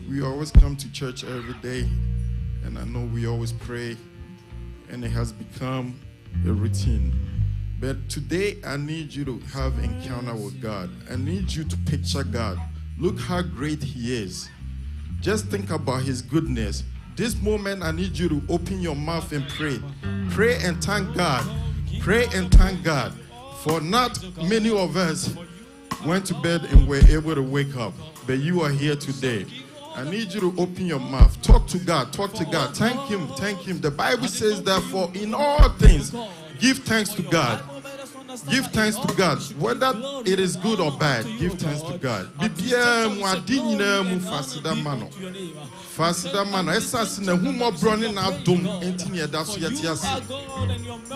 We always come to church every day, and I know we always pray, and it has become a routine. But today, I need you to have an encounter with God. I need you to picture God. Look how great He is. Just think about His goodness. This moment, I need you to open your mouth and pray. Pray and thank God. Pray and thank God. For not many of us went to bed and were able to wake up, but you are here today. I need you to open your mouth. Talk to God. Talk to God. Thank Him. Thank Him. The Bible says, therefore, in all things, give thanks to God. Give thanks to God. Whether it is good or bad, give thanks to God. Fasida mano. Esas na humo broni na dum enti ne da so yeti ase.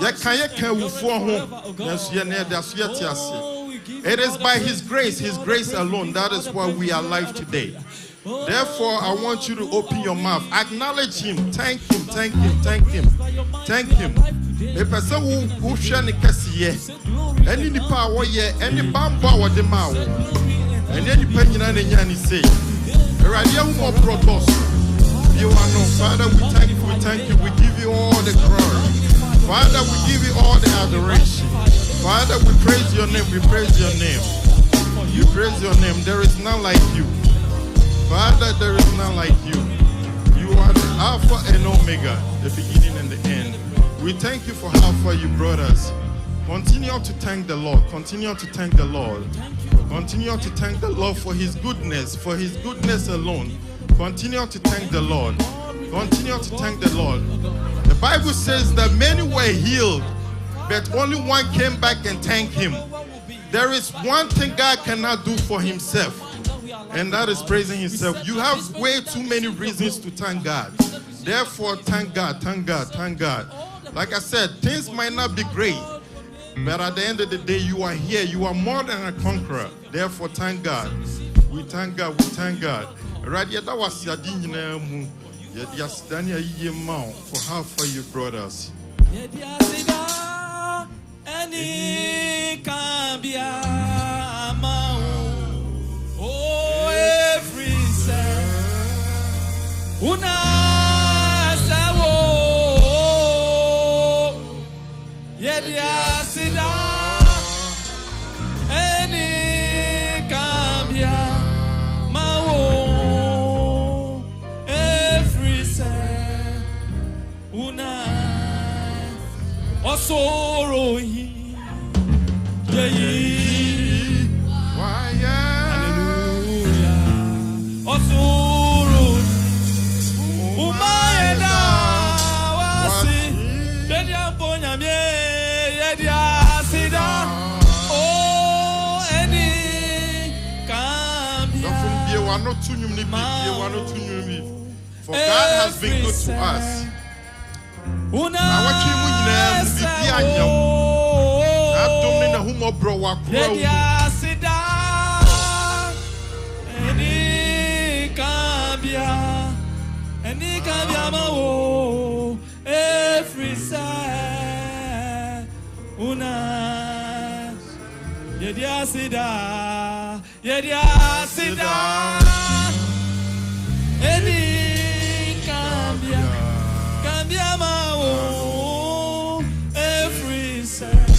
Ye kan wufo ho na so ye ne da so yeti ase. It is by His grace alone. That is why we are alive today. Therefore, I want you to open your mouth. Acknowledge Him. Thank Him. Thank Him. Thank Him. Thank Him. A person who shall not kiss any power, any bamboo or the mouth, and any penny and any say, Radio more protos. You are no Father. We thank you. We give you all the glory. Father, we give you all the adoration. Father, we praise your name. We praise your name. You praise your name. There is none like you. Father, there is none like you. You are the Alpha and Omega, the beginning and the end. We thank you for how far you brought us. Continue to thank the Lord. Continue to thank the Lord. Continue to thank the Lord for His goodness alone. Continue to thank the Lord. Continue to thank the Lord. The Bible says that many were healed, but only one came back and thanked Him. There is one thing God cannot do for Himself, and that is praising Himself. You have way too many reasons to thank God. Therefore, thank God, thank God, thank God. Like I said, things might not be great, but at the end of the day, you are here. You are more than a conqueror. Therefore, thank God. We thank God. We thank God. Right here, that was for how far you brought us. Oh, every sorrow he hallelujah sorrow umayeda wasi dedia ponya me yedia sida oh eni kambia for God has been good to us. Every side,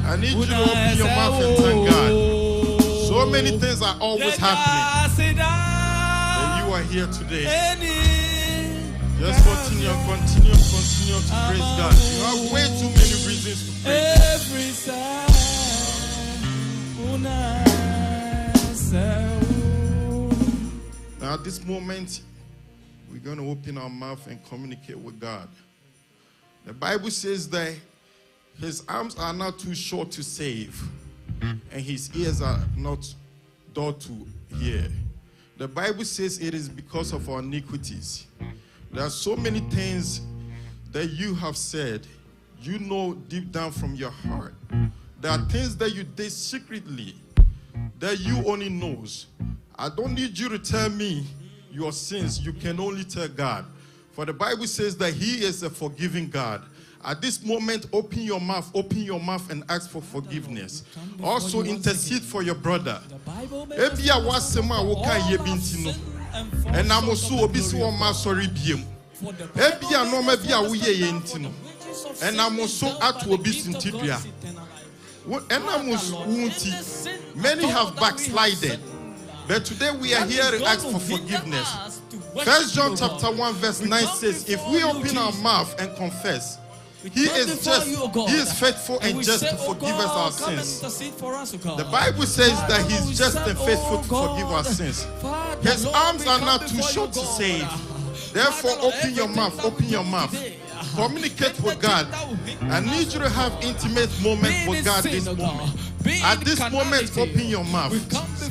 I need you to open your mouth and thank God. So many things are always happening, and you are here today. Just continue to praise God. You have way too many reasons to praise God. Now at this moment, we're going to open our mouth and communicate with God. The Bible says that His arms are not too short to save, and His ears are not dull to hear. The Bible says it is because of our iniquities. There are so many things that you have said, you know deep down from your heart. There are things that you did secretly that you only knows. I don't need you to tell me your sins. You can only tell God. For the Bible says that He is a forgiving God. At this moment, open your mouth and ask for forgiveness. Also intercede for your brother. Ebia wasema woka yebintino. And I'm also obisu o ma sorry biem. Ebia no ma bia wo ye yentino. And I'm also at obisintidua. And I'm also many have backslided. But today we are here to ask for forgiveness. 1 John chapter 1 verse 9 says, if we open our mouth and confess, he is faithful and just to forgive us our sins. The Bible says that he's just and faithful to forgive our sins. His arms are not too short to save. Therefore, open your mouth. Communicate with God. I need you to have intimate moments with God this moment. At this moment, open your mouth.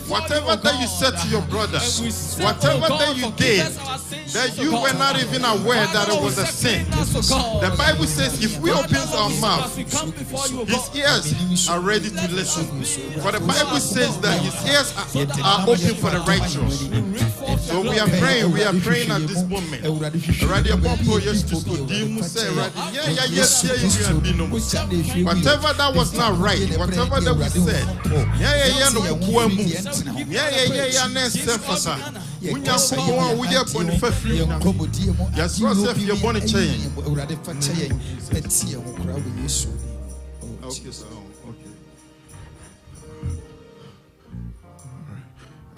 Whatever that you said to your brother, whatever that you did, that you were not even aware that it was a sin. The Bible says if we open our mouth, his ears are ready to listen. For the Bible says that his ears are open for the righteous. So we are praying at this moment. Whatever that was not right, whatever that we said,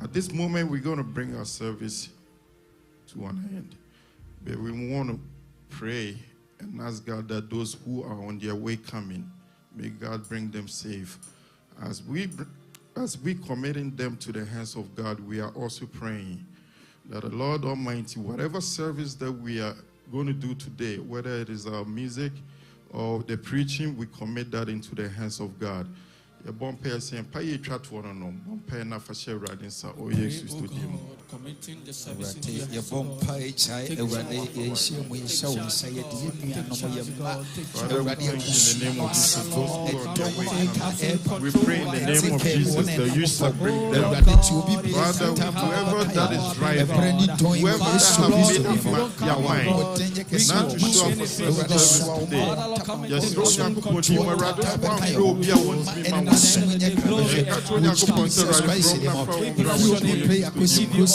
At this moment, we're going to bring our service to an end. But we want to pray and ask God that those who are on their way coming, may God bring them safe. As we committing them to the hands of God, we are also praying that the Lord Almighty, whatever service that we are going to do today, whether it is our music or the preaching, we commit that into the hands of God. Committing the service into your hands, we pray in the name of Jesus that you shall bring them. Father, whoever that is driving, whoever that has made up their mind not to show up for service today,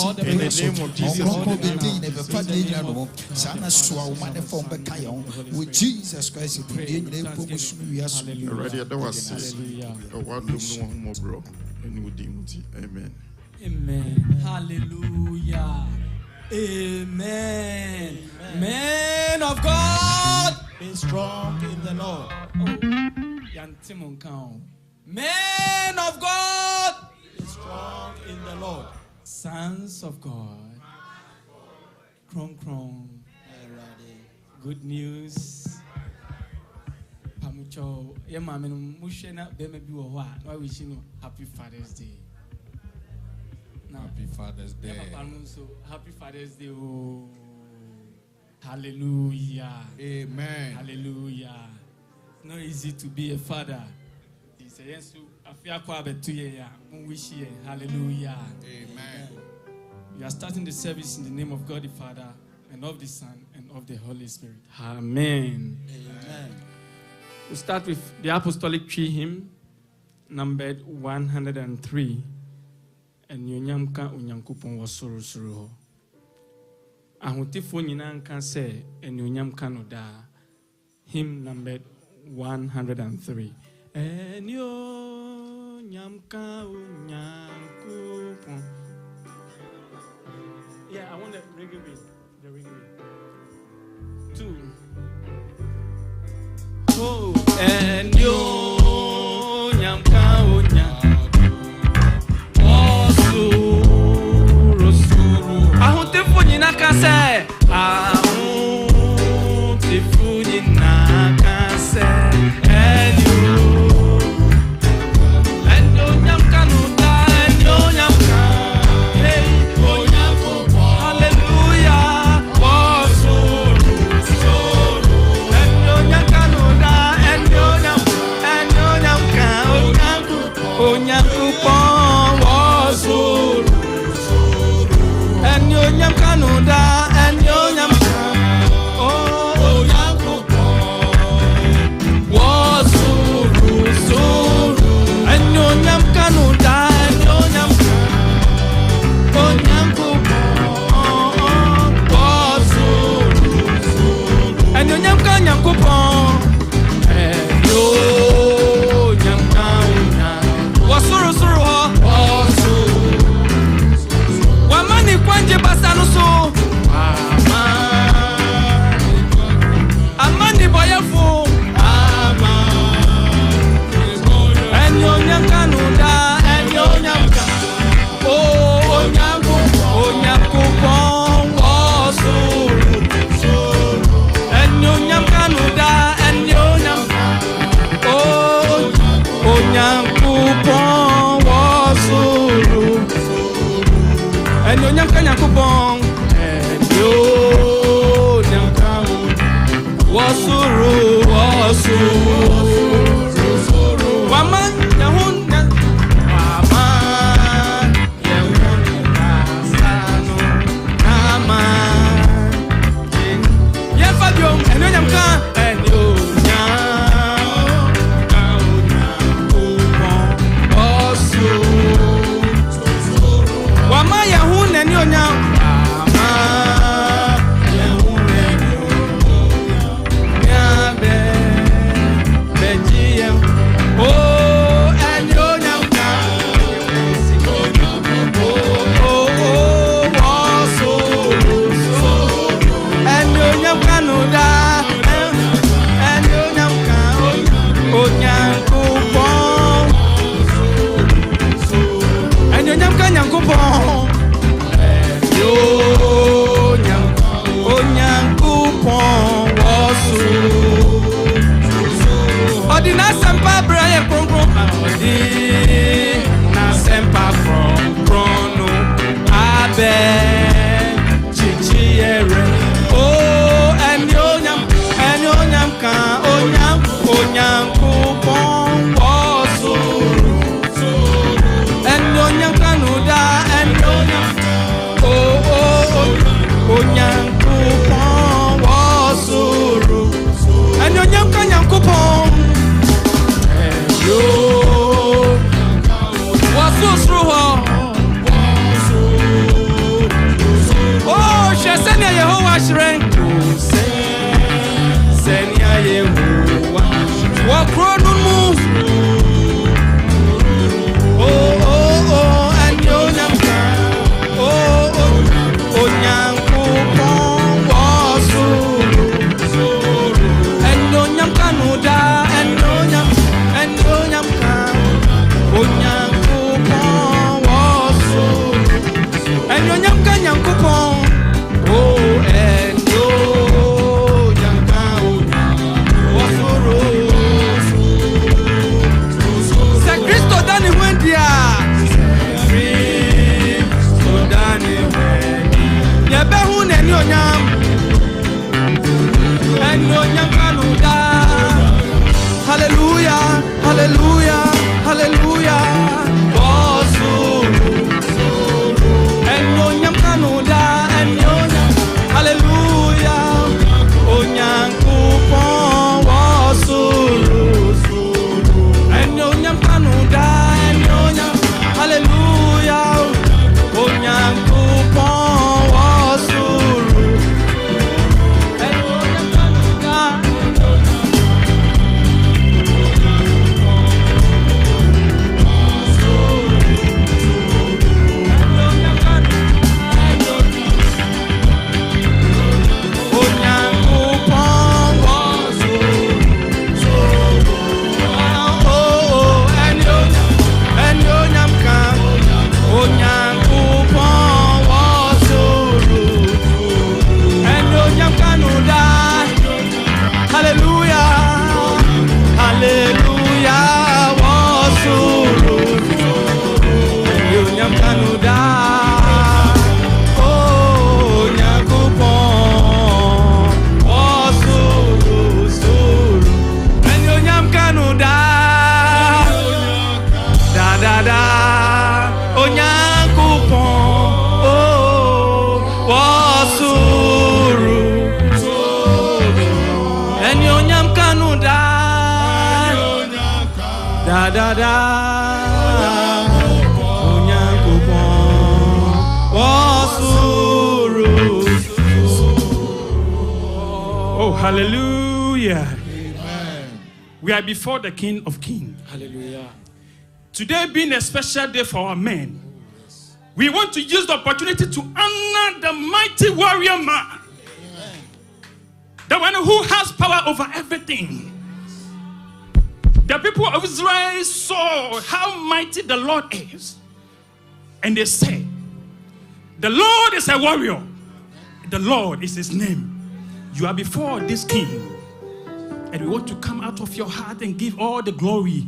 in the name of Jesus. With Jesus Christ, amen. Amen. Hallelujah. Amen. Man of God, be strong in the Lord. Men of God, be strong in the Lord. Sons of God, Kron Kron, good news. Pamucho, Yamamin Mushena, Bemebiwa, why we see no Happy Father's Day. Happy Father's Day. Happy Father's Day. Oh, hallelujah. Amen. Hallelujah. It's not easy to be a father. Hallelujah. Amen. We are starting the service in the name of God the Father and of the Son and of the Holy Spirit. Amen. Amen. We start with the Apostolic Tree hymn, numbered 103. And Yunyamka Unyankupon was Suru. Ahutifo Ninanka say, and Yunyamka no da. Hymn numbered 103. And yo nyamka unyankupon. Yeah, I want the reggae beat. The reggae beat. 2. Oh, and yo nyamka unyankupon. Oh, suru suru. Ahuntifu nyinaka say. Ahuntifu nyinaka say. And you. Hallelujah. and you nyam kanya kupong, and you nyam kau. Wasuru, Wama yahun Wama yahun Sano Nama Yefadium and Yam Ka and you Wama yahun and you Oh, hallelujah. Amen. We are before the King of Kings. Hallelujah. Today being a special day for our men, we want to use the opportunity to honor the mighty warrior man. Amen. The one who has power over everything. The people of Israel saw how mighty the Lord is. And they said, the Lord is a warrior. The Lord is his name. You are before this king. And we want to come out of your heart and give all the glory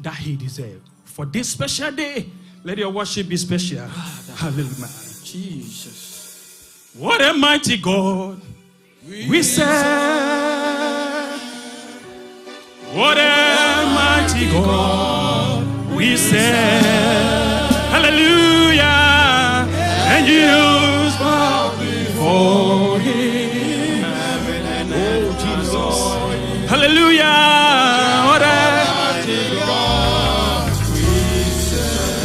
that he deserves. For this special day, let your worship be special. Hallelujah. Jesus. What a mighty God we serve. What a mighty God we serve. Hallelujah. And you bow before him. Oh, Jesus. Hallelujah.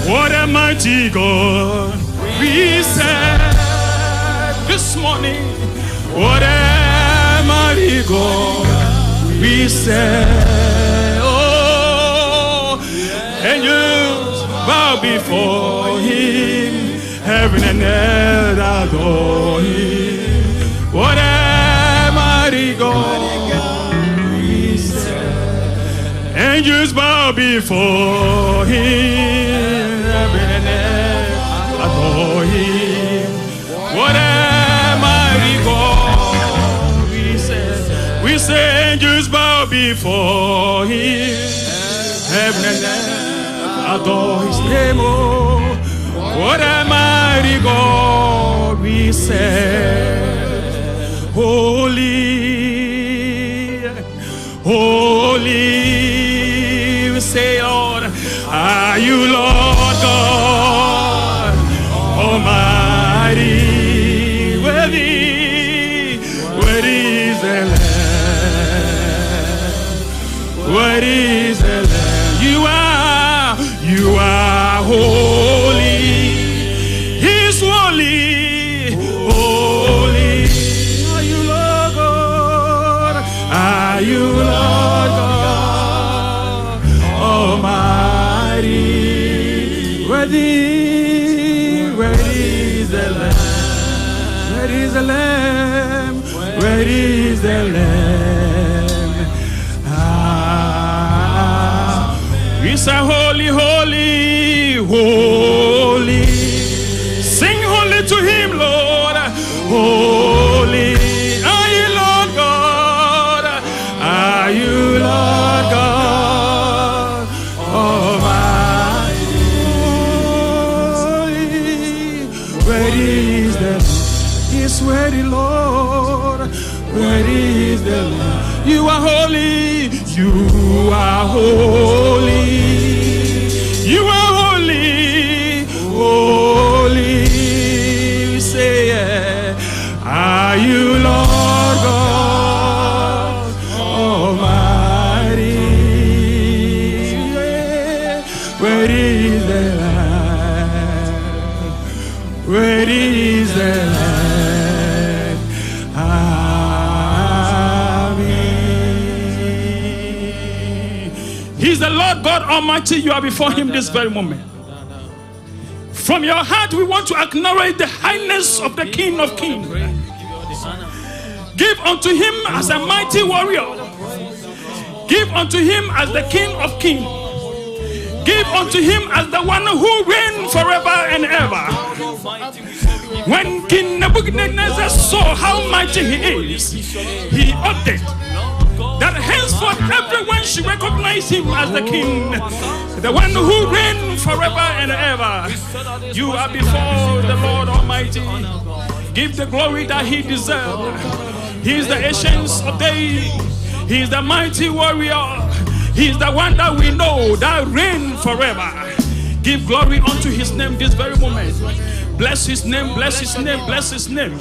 What a mighty God we serve this morning. What a mighty God we serve. Oh, and you bow before him. Heaven and earth adore him. What a mighty God we serve. Angels bow before him. Heaven and earth adore him. What a mighty God we serve. We say angels bow before him. Heaven and earth adore his name. Oh, what a mighty God we serve. Holy, holy, we say, Lord, are you Lord God Almighty? Worthy, worthy is the Lamb. Worthy is the Lamb. You are holy. He's holy, holy. Are you Lord God? Are you Lord God Almighty? Worthy, worthy is the Lamb. Where is the Lamb? Where is the Lamb? Ah, we say holy, holy, holy. Sing holy to him, Lord. Holy are you, Lord God. Are you, Lord God Almighty? Where is the Lamb? Yes, where the Lord? Where is the Lamb? You are holy. You are holy. You are holy. Holy. We say, yeah. Are you Lord God Almighty? Yeah. Where is the Lamb? Where is the Lamb? He's the Lord God Almighty. You are before him this very moment. From your heart, we want to acknowledge the highness of the King of Kings. Give unto him as a mighty warrior. Give unto him as the King of Kings. Give unto him as the one who reigns forever and ever. When King Nebuchadnezzar saw how mighty he is, he ordered that henceforth everyone should recognize him as the king, the one who reigns forever and ever. You are before the Lord Almighty. Give the glory that he deserves. He is the ancient of days. He is the mighty warrior. He is the one that we know that reigns forever. Give glory unto his name this very moment. Bless his name, bless his name, bless his name.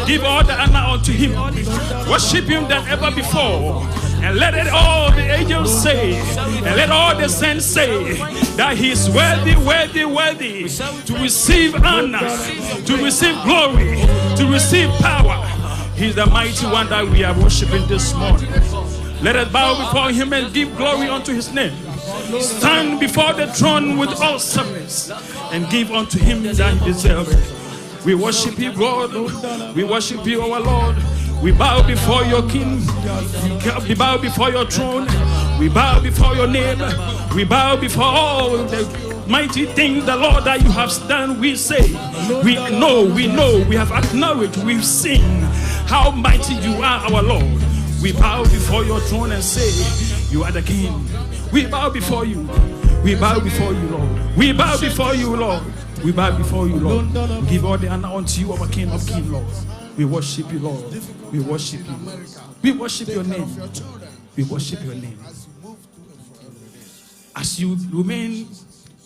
Give all the honor unto him. Worship him than ever before. And let it all the angels say, and let all the saints say that he is worthy, worthy, worthy to receive honor, to receive glory, to receive power. He's the mighty one that we are worshiping this morning. Let us bow before him and give glory unto his name. Stand before the throne with awesomeness and give unto him that he deserves. We worship you, God. We worship you, our Lord. We bow before your King. We bow before your throne. We bow before your name. We bow before all the mighty things, the Lord, that you have done. We say, we know, we have acknowledged, we've seen how mighty you are, our Lord. We bow before your throne and say, you are the King. We bow before you. We bow before you, Lord. We bow before you, Lord. We bow before you, Lord. We give all the honor unto you, our King of Kings, Lord. We worship you, Lord. We worship you. We worship your name. We worship your name. As you remain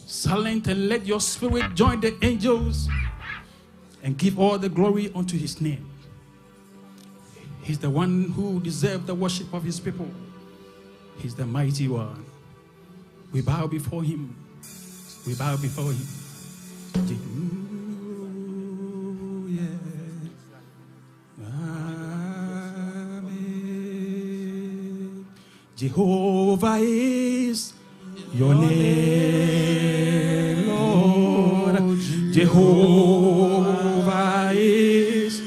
silent and let your spirit join the angels and give all the glory unto his name. He's the one who deserves the worship of his people. He's the mighty one. We bow before him. We bow before him. Amen. Jehovah is your name, Lord. Jehovah is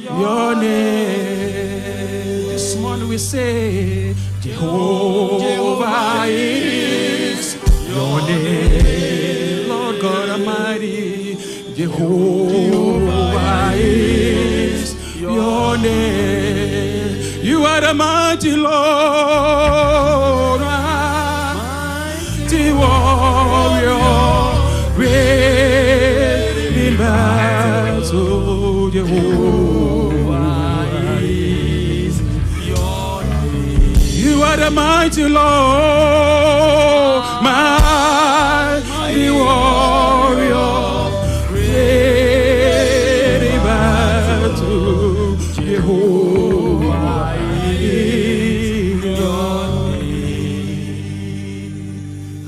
your name. This morning we say, Jehovah is your name, Lord God Almighty. Jehovah is your name. You are the mighty Lord, mighty warrior, great in battle. Jehovah is your name. You are the mighty Lord, mighty warrior, great in battle. Jehovah is your name.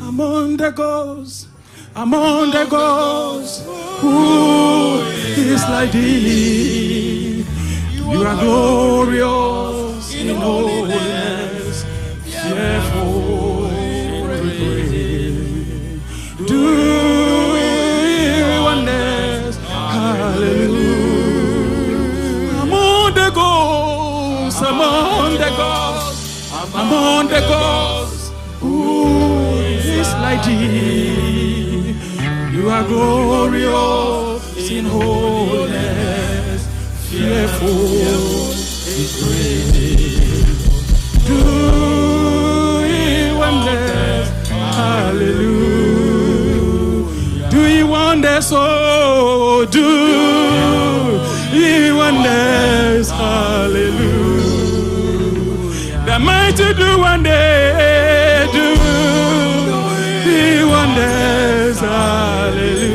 Among the gods, who is like thee? You are glorious in holiness, fearful in praise, doing wonders, hallelujah. Among the gods, who is like thee? You are glorious in holiness, fearful in praise, doing wonders, hallelujah. Doing wonders, oh, doing wonders, hallelujah. The mighty do one day, do wonders, hallelujah.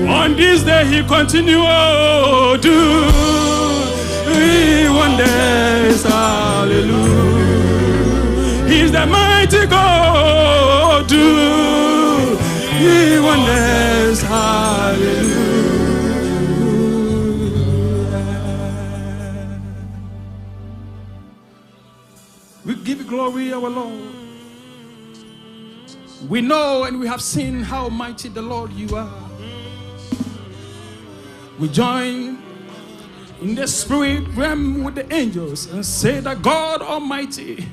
On this day he continue, oh, do wonders, hallelujah. He's the mighty God, do wonders, hallelujah. We give you glory, our Lord. We know and we have seen how mighty the Lord you are. We join in the spirit realm with the angels and say that God Almighty,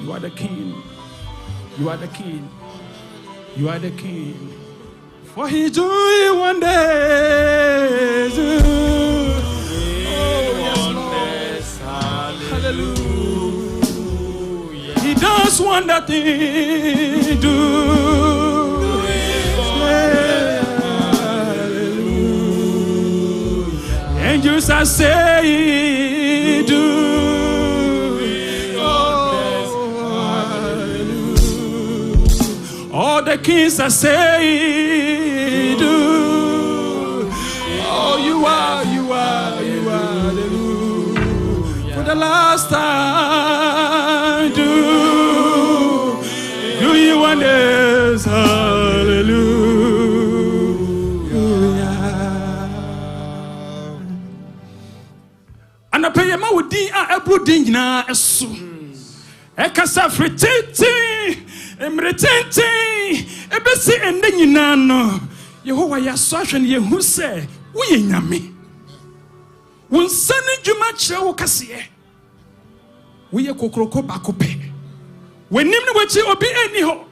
you are the King. You are the King. You are the King. For he doing wonders. Oh, yes, Lord. Hallelujah. He does wonder things. Angels are saying, do. Oh, all the kings are saying, do. Oh, you are. Hallelujah. For the last time, do you wonders, hallelujah. Anapeyema wodi a ebrodin na eso ekasa frititi emretenti ebesi ende nyina no Yehowa ya so ahwe ne yehu se wo ye nyame wonsane dwuma kire wo kase wo ye kokroko bakope wanim ne wachi obi eni ho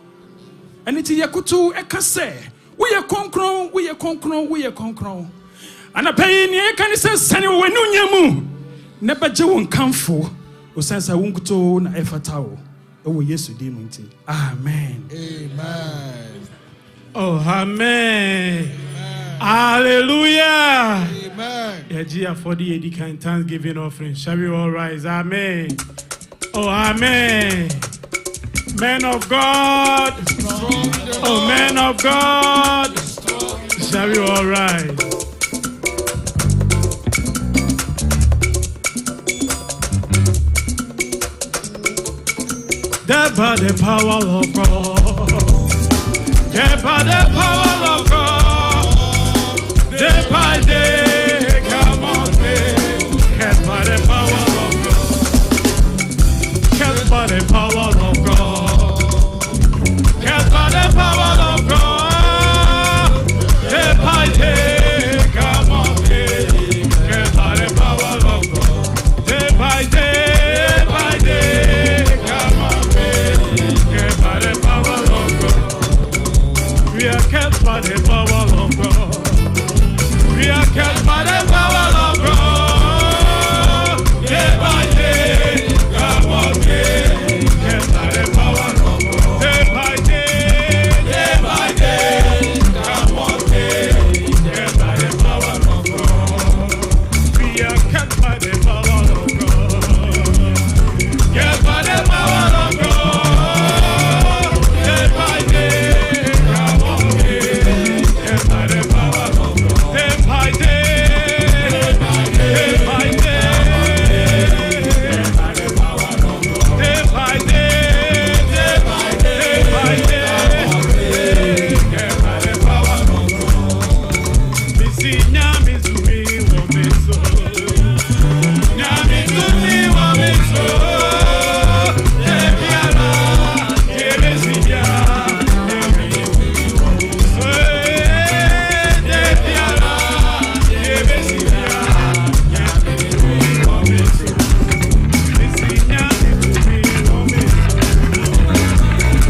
eniti yakutu ekase wo ye konkron anapeyi ne kanisa sane wo wanu nyamu Never won comfort, or sense I won't go na efatawo. Oh, yes, you did. Amen. Amen. Oh, amen. Hallelujah. Amen. Yeah, for the Edikan Thanksgiving offering. Shall we all rise? Amen. Oh, amen. Men of God. Oh, men of God. Shall we all rise? That by the power of God. That by the power of God. Day by day, come on, that by the power of God. That by the power of God. That by the power of God. Day by day, come on, that by the power of God. Day by day, come on, that by the power of God. We are kept by the power of God. We are kept by the power of God. Day by day, come on, kept by the power of God. Day by day, come on, kept by the power of God. We are kept by the power of God. Kept by the power of God. Day by day, come on, kept by the power of God. Day by day, day by day, kept by the power of God. Day by day, day by day, kept by the power of God. Misinya mizumi wo miso, nyamizumi wo miso. Ebiara, ebesiya, ebiara, ebesiya, nyamizumi wo miso. Misinya mizumi wo miso,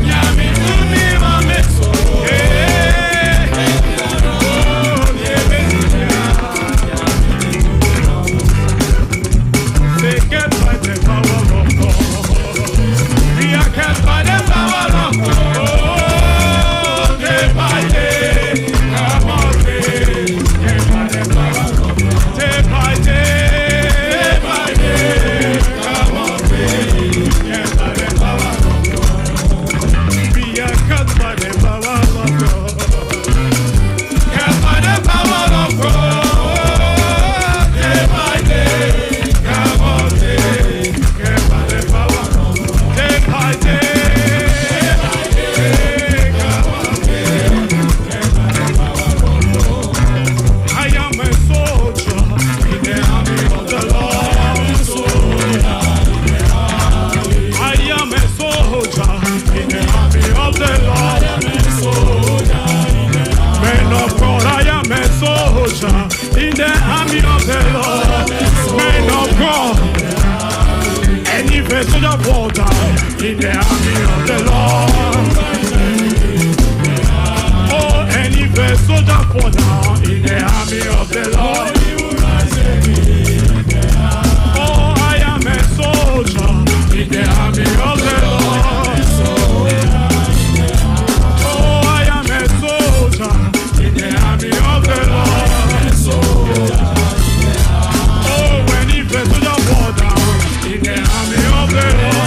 nyamizumi wo miso. They get by the power of God. We are kept by the power of God. Day by day, come on, get by the power of God. Day by day, come on, get by the power of God. We are kept by the power of God. Kept by the power of God. Day by day, come on, get by the power of God. Day by day, come on, get by the power of God. I am a soldier in the army of the Lord. I am a soldier in the army of the Lord. Men of God, I am a soldier in the army of the Lord. Men of God, any vessel of water in the army of the Lord. Oh, any vessel of water in the army of the Lord. Oh, I am a soldier in the army of the Lord. Oh, I am a soldier in the army of the Lord. Oh, when he vessel of water in the army of the Lord.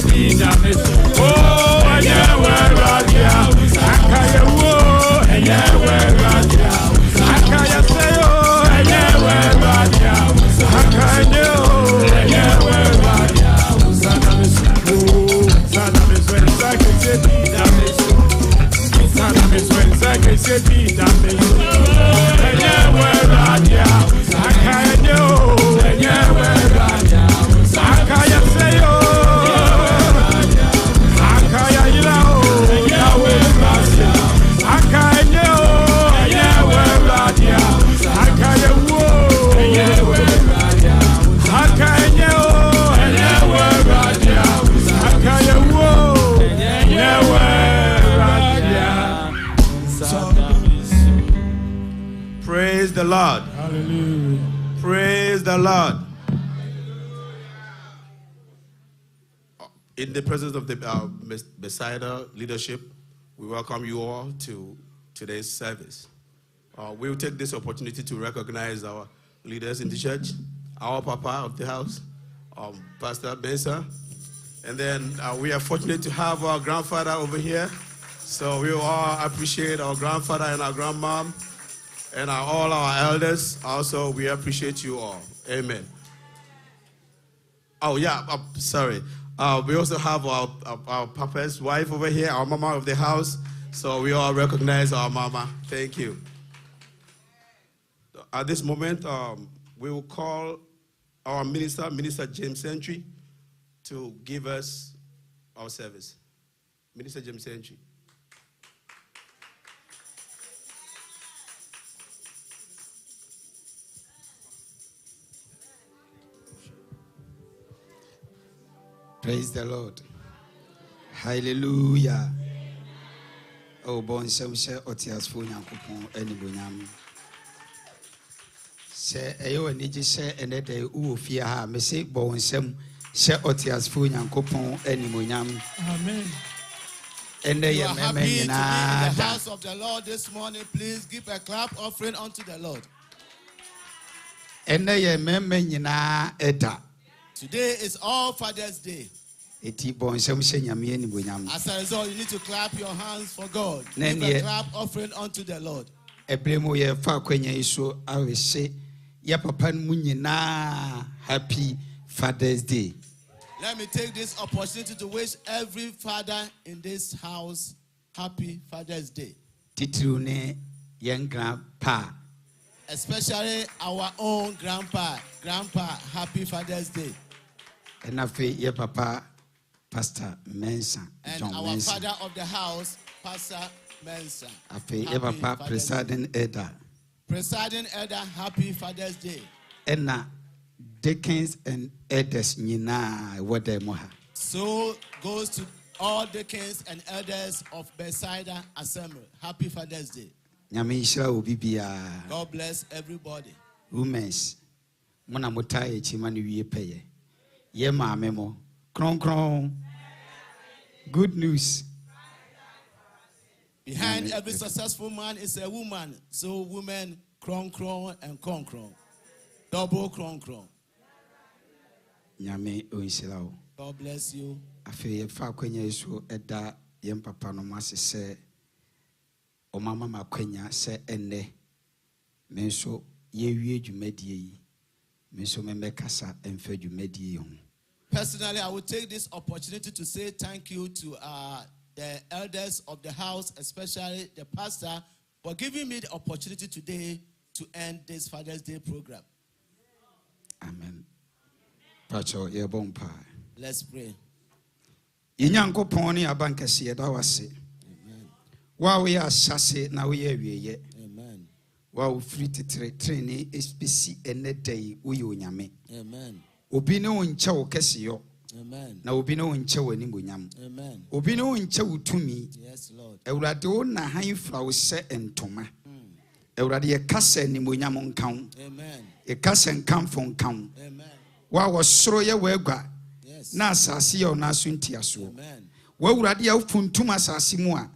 Vida Praise the Lord. Hallelujah. Praise the Lord. In the presence of the Bethsaida leadership, we welcome you all to today's service. We will take this opportunity to recognize our leaders in the church, our Papa of the house, Pastor Benson, and then we are fortunate to have our grandfather over here. So we all appreciate our grandfather and our grandmom and all our elders. Also, we appreciate you all. Amen. Oh, yeah, sorry. We also have our Papa's wife over here, our mama of the house. So we all recognize our mama. Thank you. At this moment, we will call our Minister James Antwi, to give us our service. Minister James Antwi. Praise the Lord. Hallelujah. Oh, bon sem se otias fu Nyankopon ani bonyam. Se eyo ani gi se enede u ofia ha me se bon sem se otias fu Nyankopon ani bonyam. Amen. And they are happy to be in the house of the Lord this morning. Please give a clap offering unto the Lord. And they are memena eta. Today is All Father's Day. As a result, you need to clap your hands for God. Give a clap offering unto the Lord. Happy Father's Day. Let me take this opportunity to wish every father in this house Happy Father's Day. Especially our own grandpa. Grandpa, Happy Father's Day. And your papa, Pastor Mensa. And our Mensa. father of the house, Pastor Mensa. Your papa, Presiding Elder. Presiding Elder, Happy Father's Day. And deacons and elders, what they moha. So goes to all deacons and elders of Bethsaida Assembly. Happy Father's Day. God bless everybody. Women's Mona Motai Chimani we pay. Ye ma memo. Kron. Good news. Behind every successful man is a woman. So women kron and kron. Double kron. Nyame oinsilao. God bless you. Afe fa kwenya iso eda yem papa no mase se o mama makwenya se enne me nso ye wie dwumadie yi me nso me mekasa emfa dwumadie ho. Personally, I will take this opportunity to say thank you to the elders of the house, especially the pastor, for giving me the opportunity today to end this Father's Day program. Amen. Pacho ye bompa. Let's pray. Inyankopon ni abankase ye da wase. Amen. Wa we asase na we awieye. Amen. Wa wo free training especi enedai wo ye onyame. Amen. Obi ne wo nche wo keseyo. Amen. Na obi ne wo nche wo animonyam. Amen. Obi ne wo nche wo tumi. Yes, Lord. Ewurade wo na han fra wo se entoma. Ewurade ye kasa animonyam nkan. Amen. Ye kasa nkanfo nkan. Amen. Wa wo soro ye wagwa. Yes. Na asase ye ona so ntiaso. Amen. Wa wurade ya funtum asase mu a.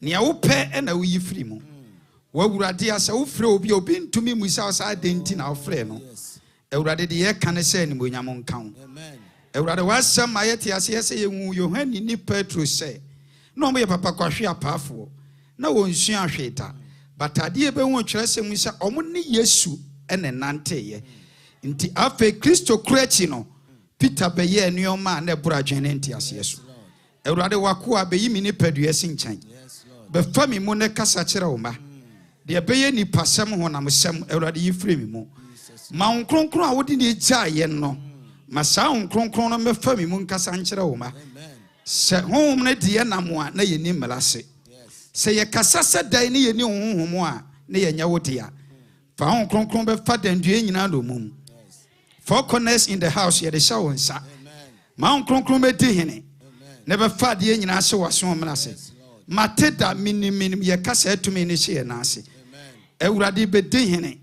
Ne wo pe na wo yi firi mu. Wa wurade asa wo frɛ obi ntumi musa asa adenti na wo frɛ no. Ewurade de ye kan se animonyam nkan. Amen. Ewurade wasam ayete ase ye se ye hu Yohani ni Petro se. No mo ye papa kwahwe apaafo. Na wo nsu ahweta. Batade be hu kyerɛsɛm nsa omo ne Yesu ene nanteye. Nti afa Kristo kurachi no Peter be ye nneoma na ebura dwene ntiase yeso. Ewurade wako abeyi mi ni padua si nkyɛn. Be fa mi mu ne kasa kyerɛ wo ma. de beye ni pasem honam sem Awurade yifre mi mu ma nkronkron a wodi ne gya ye no ma sa nkronkron no mefa mi mu nkasa nkyere wo ma se honhom ne de nam a na ye ni mlase se ye kasa se dan ne ye ni honhom a na ye nya wo de a fa nkronkron be fa dandue nyina do mum for corners in the house ye de sha wo nsa ma nkronkron be di hene ne be fa de nyina se waso mlase mateda minim ye kasa atumi ne hye na ase Awurade be di hene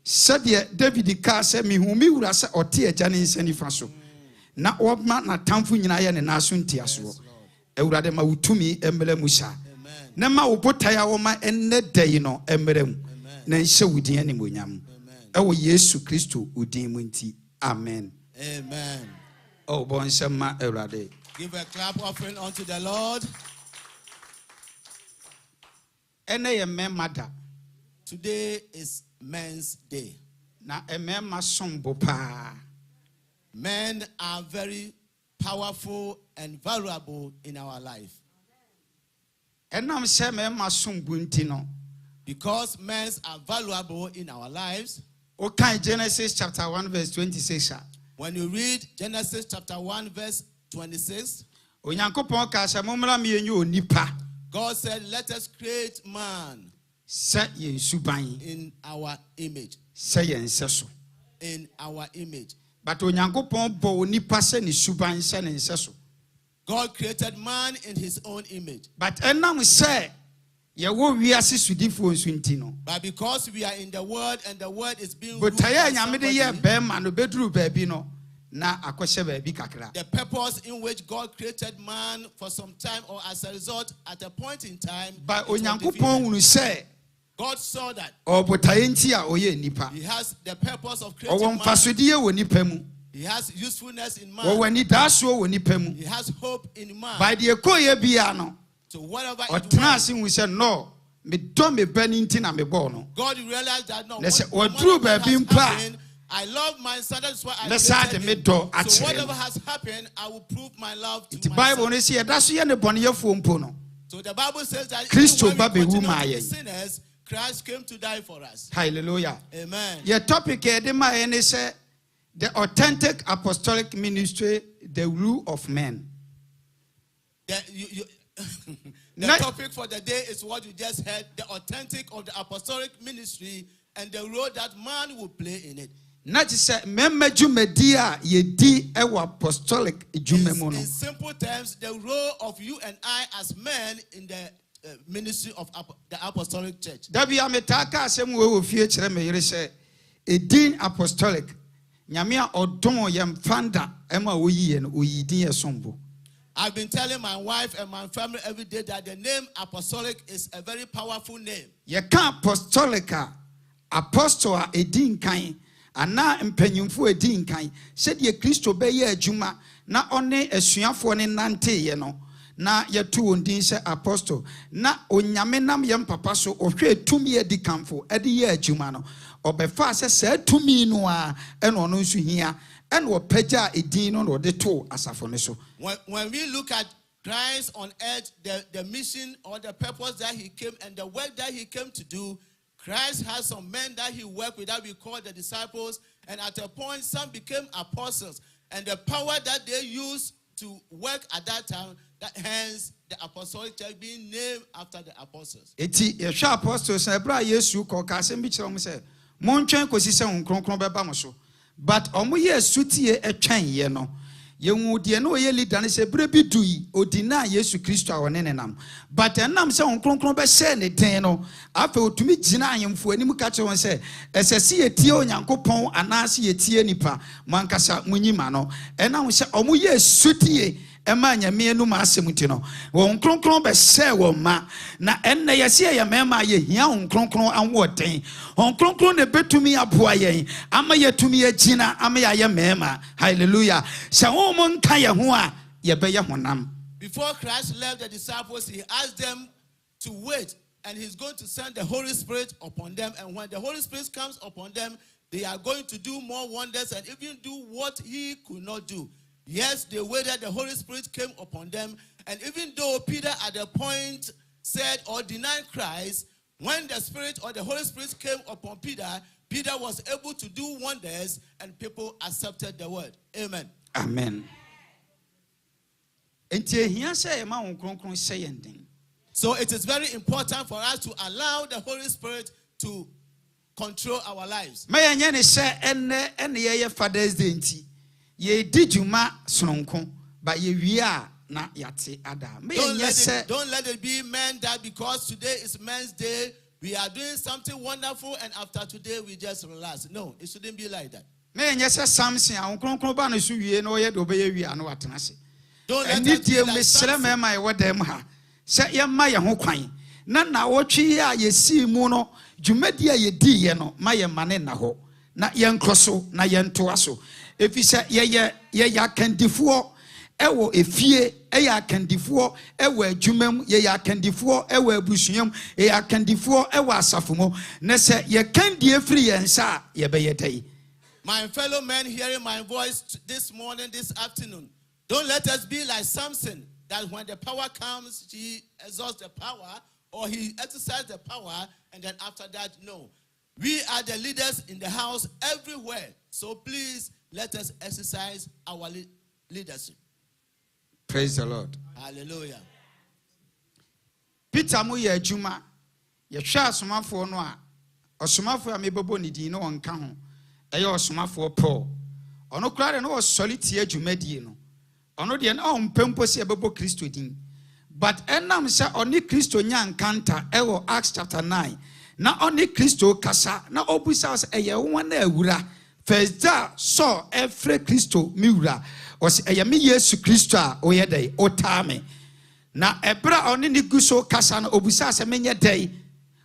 Sadia David ka se mihumi wura se ote agya ne nsani fa so na oma na tamfo nyina ye ne naso ntiaso Awurade ma wutumi emre mu sha na ma wobotai a wo ma enne dai no emre mu na nhyɛ wudin ani monyam ewo Yesu Kristo udin mu nti amen oh bon sema Awurade. Give a clap offering unto the Lord. Ene ye memada. Today is Men's Day. Na emema sombo pa. Men are very powerful and valuable in our life. Enam se mema sombo nti no. Because men are valuable in our lives. Okay, Genesis chapter 1 verse 26. When you read Genesis chapter 1 verse 26, Onyankopon ka se momra me enyu onipa. God said, let us create man in our image. In our image. But Onyankopon bo onipa se ne suban se ne nseso. God created man in his own image. But enam say ye wo wiase sudifo nso nti no. But because we are in the world and the word is being ruled by somebody, the purpose in which God created man for some time or as a result at a point in time, but Onyankopon say God saw that he has the purpose of creating man. He has usefulness in man. He has hope in man. By the so whatever we say no, me don't me burning na me born. God realized that no. I love my son. That's why I created him. So whatever has happened, I will prove my love to my son. So the Bible says that even when we sinners, Christ came to die for us. Hallelujah. Amen. Your topic is the authentic apostolic ministry, the rule of men. The topic for the day is what you just heard, the authentic of the apostolic ministry and the role that man will play in it. Not to say, media ye di apostolic in simple terms, the role of you and I as men in the ministry of the apostolic church. Edin apostolic, nyamia odon yem fanda ema oyi en oyidin esombo. I've been telling my wife and my family every day that the name apostolic is a very powerful name. Ye ka apostolica, apostle edin kan, ana mpanyimfo edin kan, said ye Kristo beye adwuma na one asuafo ne nante ye no. Na yetu ondin se apostle na onyame nam yem papa so ohwe tumi edi kamfo edi ye adwuma no obefa se tumi no a eno no nso hia eno opagya edin no no de to asafo ne so. When we look at Christ on earth, the mission or the purpose that he came and the work that he came to do, Christ has some men that he worked with that we call the disciples, and at a point some became apostles, and the power that they used to work at that time, that hence the apostolic church being named after the apostles. Eti yehwa apostles na bra Yesu ko ka asem bi kire mo se montwen kosi se nkronkron beba mo so, but omo Yesu tie etwen ye no yewu de no ye leader ne se bre bi dui odina Yesu Kristo a wone nenam, but enam se nkronkron be se ne den no afa otumi gina ayemfo anim ka kire won se esese ye tie onyankopon anase ye tie nipa mankasa munyima no enam se omo Yesu tie ema nyame enu ma asemuti no won kronkron be se wo ma na enne yesi ye mema ye hia won kronkron anwo den won kronkron ne betumi aboa yen ama yetumi agina ama ye mema. Hallelujah. Se wo mo nka ye ho a ye be ye honam. Before Christ left the disciples, he asked them to wait, and he's going to send the Holy Spirit upon them, and when the Holy Spirit comes upon them, they are going to do more wonders and even do what he could not do. Yes, they waited, the Holy Spirit came upon them, and even though Peter at the point said or denied Christ, when the Spirit or the Holy Spirit came upon Peter, Peter was able to do wonders and people accepted the word. Amen. Amen. So it is very important for us to allow the Holy Spirit to control our lives. Father's Day ye did you ma sononko but ye na yate ada. Don't let it be meant that because today is Men's Day, we are doing something wonderful and after today we just relax. No, it shouldn't be like that. Don't let it be like something. Say yama ya ho kwan na wotwe a yesi mu no dwumadi a yedi ye no ma ye mane na ho na ye nkroso na ye ntoa so efisa ye akandifo ewo efie ye akandifo ewo adwumam ye akandifo ewo abusuam ye akandifo ewo asafomo na se ye kandi efiri ye nsa ye beyedai. My fellow men hearing my voice this morning, this afternoon, don't let us be like Samson, that when the power comes, he exhausts the power or he exercises the power, and then after that, no. We are the leaders in the house everywhere. So please let us exercise our leadership. Praise the Lord. Hallelujah. Peter mu ye adwuma ye hwa asomafo no a osomafo a mebebo ni din no wonka ho eye osomafo Paul ono kra no soliti adwumadie no ono de na ompempo se ebebo Kristo din but enam se oni Kristo nya nkanta ewo Acts chapter 9 na oni Kristo kasa na obusa was eye won na awura first da so every Kristo miwura was eye me Yesu Kristo a oyedai otame na ebra oni ni guso kasa na obusa se menye dai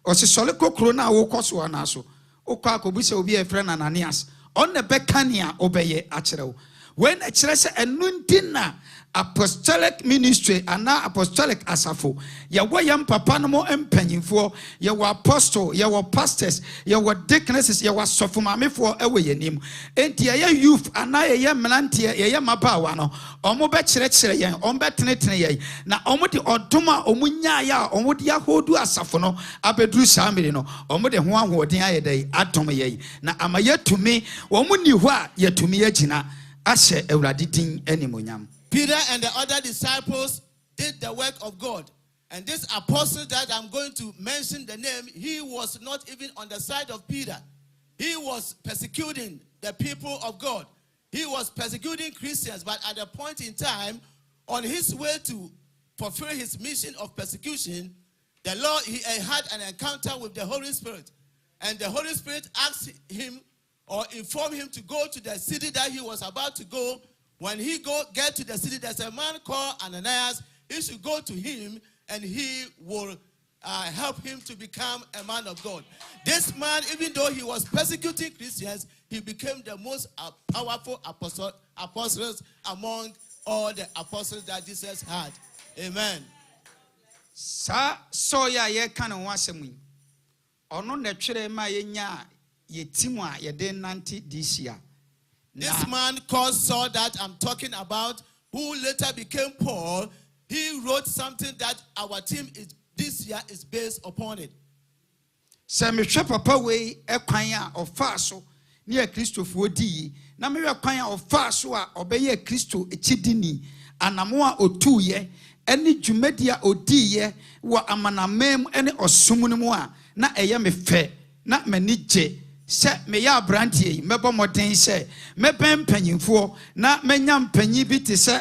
o se sole kokro na wo koso na so okwa akobusa obi e frɛ na Ananias on the bekania obeye akyerɛw when a church enuntina apostolic ministry and now apostolic asafo ya wayam papa no mo empanyimfo ya wa apostle ya wa pastors ya wa deaconesses ya wa sofomamefo ewe yanim enti ya youth and now ya mlante ya mabawa no omo be kyerɛkyerɛ yen omo be tenetene yen na omo de odoma omo nya ya omo de ahodu asafo no abeduru samiri no omo de ho ahoden ayedai atom yen na amayatumi omo ni ho a yatumi agina ashe ewrade din animonyam. Peter and the other disciples did the work of God. And this apostle that I'm going to mention the name, he was not even on the side of Peter. He was persecuting the people of God. He was persecuting Christians, but at a point in time, on his way to fulfill his mission of persecution, the Lord, he had an encounter with the Holy Spirit. And the Holy Spirit asked him or informed him to go to the city that he was about to go. When he get to the city, there's a man called Ananias. He should go to him and he will help him to become a man of God. This man, even though he was persecuting Christians, he became the most powerful apostles among all the apostles that Jesus had. Amen. Sa so ya ye kan ho asemu. Ono na twere ma ye nya ye timu a ye de nante this year. This man called Saul that I'm talking about, who later became Paul, he wrote something that our team this year is based upon it. Se me hwe papa we ekwan a ofa so ne ya Kristofo di na me hwe kwan a ofa so a obeye Kristo echidini anamo a otuye ene dwumadi a odiye wo amanamem ene osum mu a na eye me fe na mani gye se me ya brantie mebo moden se me ben panyimfo na menya mpanyi bi te se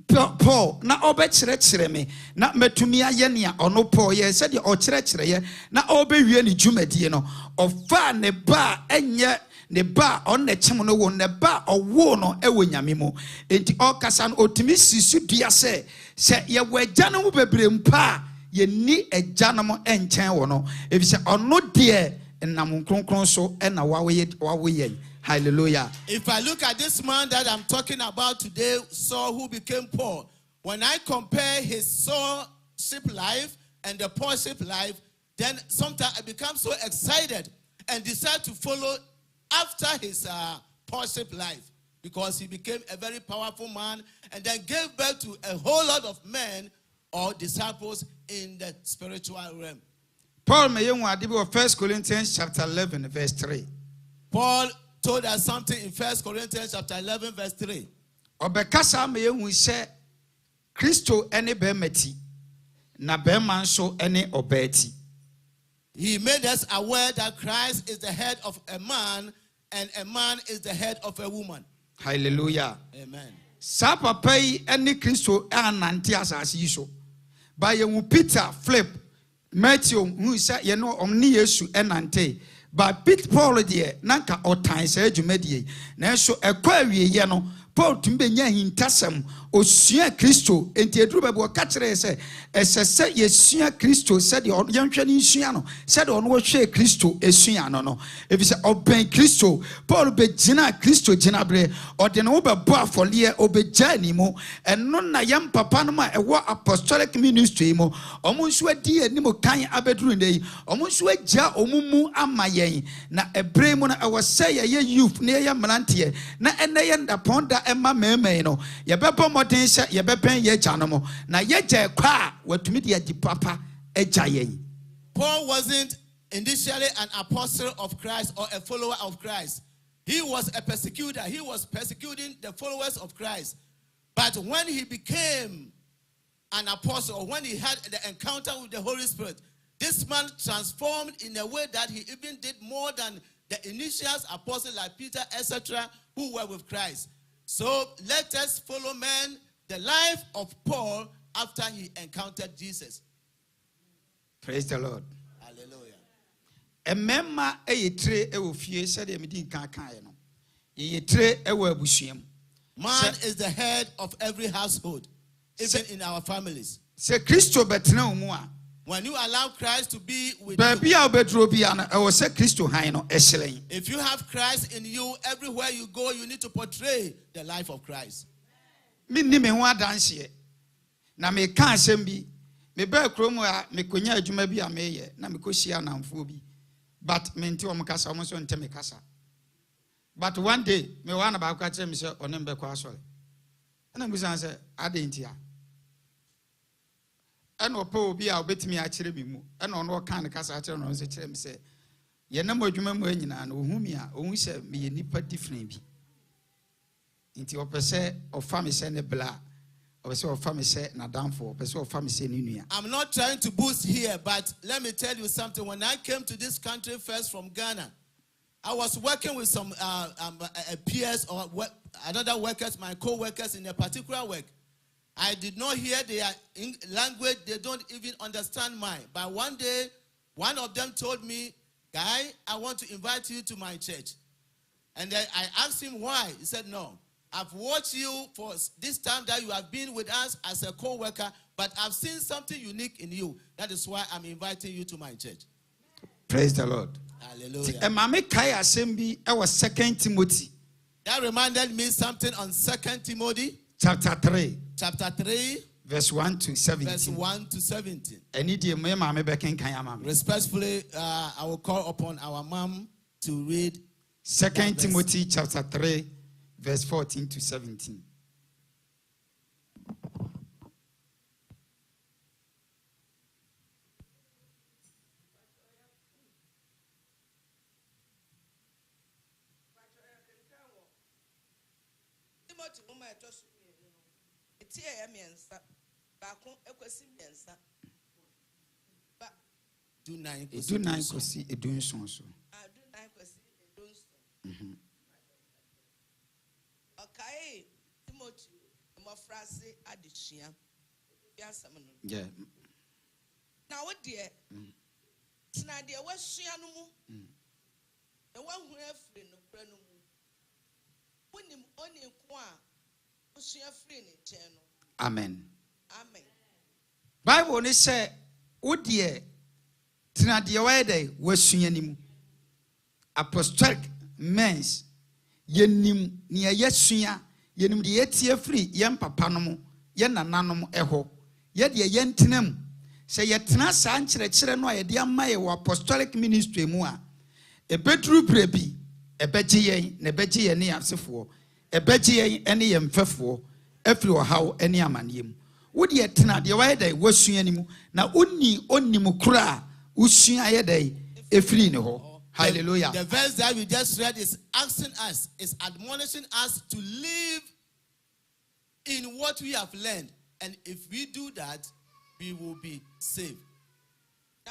Paul na obekyerɛkyerɛ me na metumi aye ne a ono Paul ye se de okyerɛkyerɛ ye na obewie ne dwumadie no ofa ne ba enye ne ba on ne kyem no wo ne ba owo no ewo nyame mu enti okasa no otumi sisu dua se ye wagya no mu bebre mpa ye ni agya no mo enkyɛn wo no efise ono de Hallelujah. If I look at this man that I'm talking about today, Saul, who became Paul, when I compare his Saulship life and the Paulship life, then sometimes I become so excited and decide to follow after his Paulship life, because he became a very powerful man and then gave birth to a whole lot of men or disciples in the spiritual realm. Paul may young wadi of 1 Corinthians chapter 11 verse 3. Paul told us something in 1 Corinthians chapter 11 verse 3. Obekasa may young say Christo any bemeti na bemanso any obeti. He made us aware that Christ is the head of a man and a man is the head of a woman. Hallelujah. Amen. Sa papa yi any Christo anante asase yi so. Ba ye Peter flip Matthew who say ye no omni Yesu enante. Ba Pete Paul de nanka otan sa adwumadie. Na so ekwa awie ye no Paul tumbe nya hintasem osua Kristo enti eduru bebo ka kire se esese yesua Kristo se de yenhwe ni nsua no se de ono hwe Kristo esua no no efise oben Kristo Paul be gina Kristo gina bre ode no be bo afole obegya ni mu eno na yam papa no ma ewo apostolic ministry mu omo nso adi ani mu kan abeduru nei omo nso agya omumu ama yen na ebre mu na ewo se ye youth na ye mlante na ene ye ndaponda ema meme no ye bebo modern se ye bepen ye gya no mo na ye gya kwa watumi de adi papa egya yen. Paul wasn't initially an apostle of Christ or a follower of Christ. He was a persecutor. He was persecuting the followers of Christ. But when he became an apostle, when he had the encounter with the Holy Spirit, this man transformed in a way that he even did more than the initial apostles like Peter, etc., who were with Christ. So let us follow the life of Paul after he encountered Jesus. Praise the Lord. Hallelujah. Emema eyetre ewofie said e medi kan kan no. Yetre ewo abusuam. Man is the head of every household, even in our families. Se Kristo betena omu a when you allow Christ to be with you, if you have Christ in you, everywhere you go, you need to portray the life of Christ. Me na me kan asem bi me ba krom a me konya adwuma bi a me ye na me kohyia namfo bi but me nti om kasa om so ntem kasa but one day me wana ba kwa kire me se onem be kwa asore na me san se adentia eno po obi a obetimi a kire me mu eno no kan ne kasa kire no se kire me se ye na madwuma mu anyina na ohumi a ohun se me ye nipa different bi nti opese ofame se ne bla. I'm not trying to boost here, but let me tell you something. When I came to this country first from Ghana, I was working with some peers or another workers, my co-workers in a particular work. I did not hear their language. They don't even understand mine. But one day, one of them told me, "Guy, I want to invite you to my church." And then I asked him why. He said, "No. I've watched you for this time that you have been with us as a co-worker, but I've seen something unique in you. That is why I'm inviting you to my church." Praise the Lord. Hallelujah. That was 2 Timothy. That reminded me something on 2 Timothy. Chapter 3. Chapter 3. Verse 1 to 17. Verse 1 to 17. Respectfully, I will call upon our mom to read 2 Timothy chapter 3. Verse 14 to 17. Do nine kosi edun so. Okay, Timothy, my phrase addition. Yeah. Now, what dear? Snadia was Shianumu. The one who have friend of Brenumu. When him only inquire, was she a friend in channel? Amen. Amen. Bible is say, "O dear, Tinadia Wade was Shianim. Apostolic men's. Yenim near yesuya, yenim the yetia free, yen papanomo, yen nanomo eho, yet ye yentinem. Say yet na sanchre chireno a dear my apostolic ministry mua. A bedroom brebi, a beji ne beji any absefo, a beji any emfefo, every or how any amanim. Would ye tina the way they was suanimu, na unni mukra, usua yɛdɛ efiri ne hɔ. Hallelujah. The verse that we just read is asking us, is admonishing us to live in what we have learned. And if we do that, we will be saved.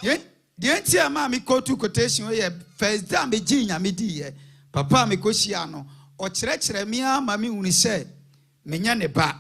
The entire mammy go to quotation where first time be gina me dear. Papa me cosiano, or treachery mia mammy when he said, Menyane ba.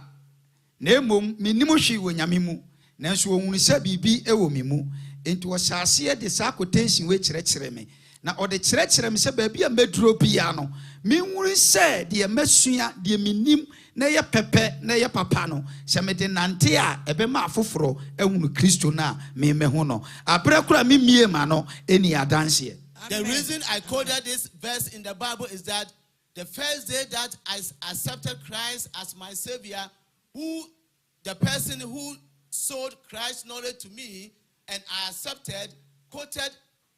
Nemum, minimushi when yamimu. Nansu when he said, Bibi ewomimu. Into a sasia de quotation which treachery me. Now, or the treachery me say, baby, a medro piano. Meanwhile, said, dear Messia, dear minim. Na ya pepe na ya papa no se me de nante a ebe ma afoforo ehunu Kristo na me ho no abrekura me mie ma no eni adanse. The reason I quoted this verse in the Bible is that the first day that I accepted Christ as my Savior, the person who sold Christ's knowledge to me and I accepted, quoted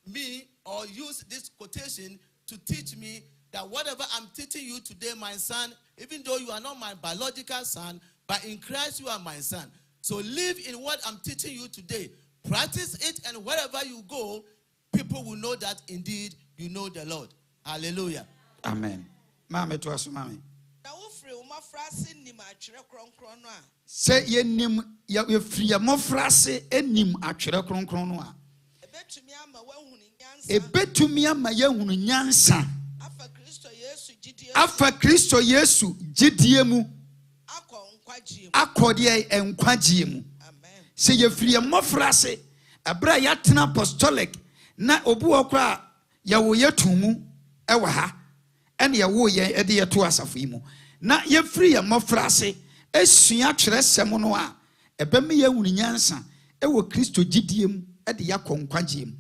me or used this quotation to teach me that whatever I'm teaching you today, my son, even though you are not my biological son, but in Christ you are my son. So live in what I'm teaching you today. Practice it, and wherever you go, people will know that indeed you know the Lord. Hallelujah. Amen. Mame to aso mame. Say ye nim ye free mofrase enim atwere kronkron no a. Ebetumi ama ye hunu nyansa. Afa Kristo Yesu gidie mu akode enkwagye mu se ye free mofrase abra ya tena apostolic na obu okra ya wo yetumu ewa ha ene ye wo ye ede ye to asafo mu na ye free mofrase esua twere sem no a ebem ye hunu nyansa ewo Kristo gidie mu ede ya konkwagye mu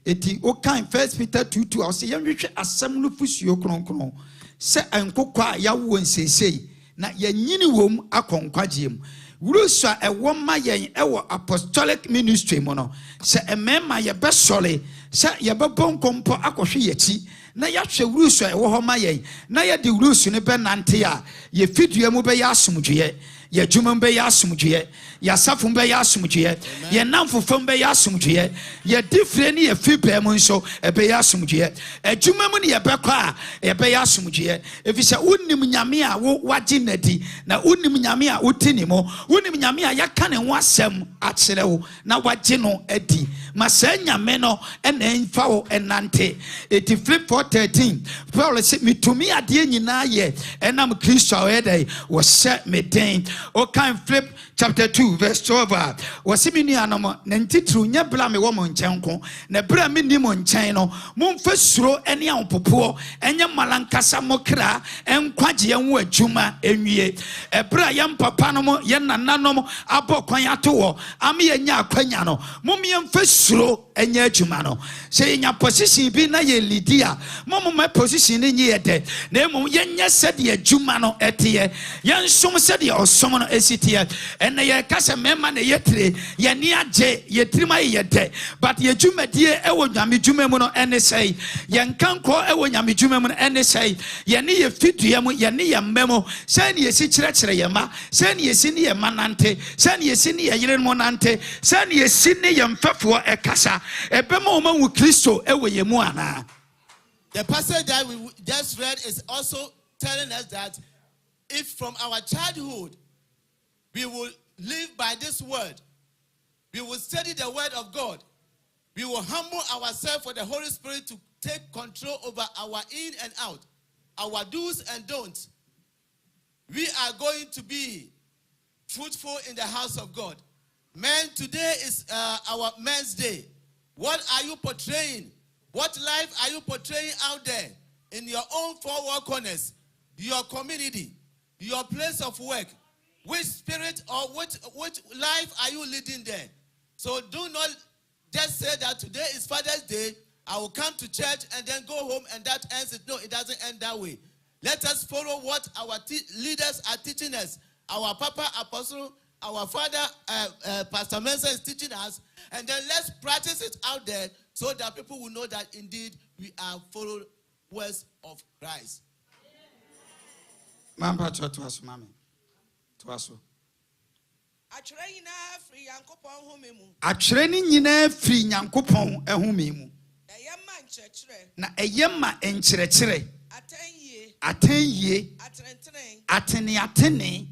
eti o kan 1 Peter 2:2 o se ye nhwehwe asem no fusuo kronkron se enkokwa ya wo nsesei na yanyini wom akonkwagye mu wurusua ewo ma yen ewo apostolic ministry mo no se emema ye besole se ye bebonkompo akohwe yachi na yahwe wurusua ewo ho ma yen na ye de wurusu ne benante a ye fidua mu be ya asomdwe ye dwuma be ya asomdwe ya safo be ya asomdwe ye namfofo be ya asomdwe ye difre ne ye fipe mu nso be ya asomdwe adwuma mu ne ye bekwa ye be ya asomdwe efisa unnim nyame a wo wagye nadi na unnim nyame a wotini mo unnim nyame a yaka ne ho asem akyere wo na wagye no adi ma sa nyame no ena enfa wo enante eti flip 4:13 Paul say mitumi ade nyina ye enam Kristo awedai wo se meden o kan flip chapter 2 verse 12 wasimini anoma na ntitru nya bla me wo mo nkyɛnko na bra me ni mo nkyɛn no momfa suro ene ampopo enye malankasa mokra enkwagye enwo adwuma enwie ebra yam papa no mo ye nananom abokwan ato am ye nya akwanya no mom ye mfa suro enye adwuma no se nya position bi na ye lidia mom ma position ni ye de na mom ye nya sɛ de adwuma no ɛteɛ ye nsom sɛ de ɔsom no esitie ene ye kasa mema na yetre ye ni agye ye trima ye de but ye dwumadie ewo nyame dwuma mu no ene sei ye nkanko ewo nyame dwuma mu no ene sei ye ne ye fidua mu ye ne ye mmemo sei ne ye si kyerɛkyerɛ ye ma sei ne ye si ne ye manante sei ne ye si ne ye yere mo nante sei ne ye si ne ye mfafo ekasa ebema o ma wu Kristo ewo ye mu ana. The passage that we just read is also telling us that if from our childhood we will live by this word, we will study the word of God, we will humble ourselves for the Holy Spirit to take control over our in and out, our do's and don'ts, we are going to be fruitful in the house of God. Men, today is our men's day. What are you portraying? What life are you portraying out there in your own four wall corners, your community, your place of work? Which spirit or which life are you leading there? So do not just say that today is Father's Day, I will come to church and then go home and that ends it. No, it doesn't end that way. Let us follow what our leaders are teaching us. Our Papa Apostle, our Father Pastor Mensa is teaching us, and then let's practice it out there so that people will know that indeed we are followers of Christ. Mamba to us, Mammy. To us. atwerɛ ne nyinaa firi nyankopɔn ahome mu na ɛyɛ ma nkyerɛkyerɛ atɛnyie ateneatene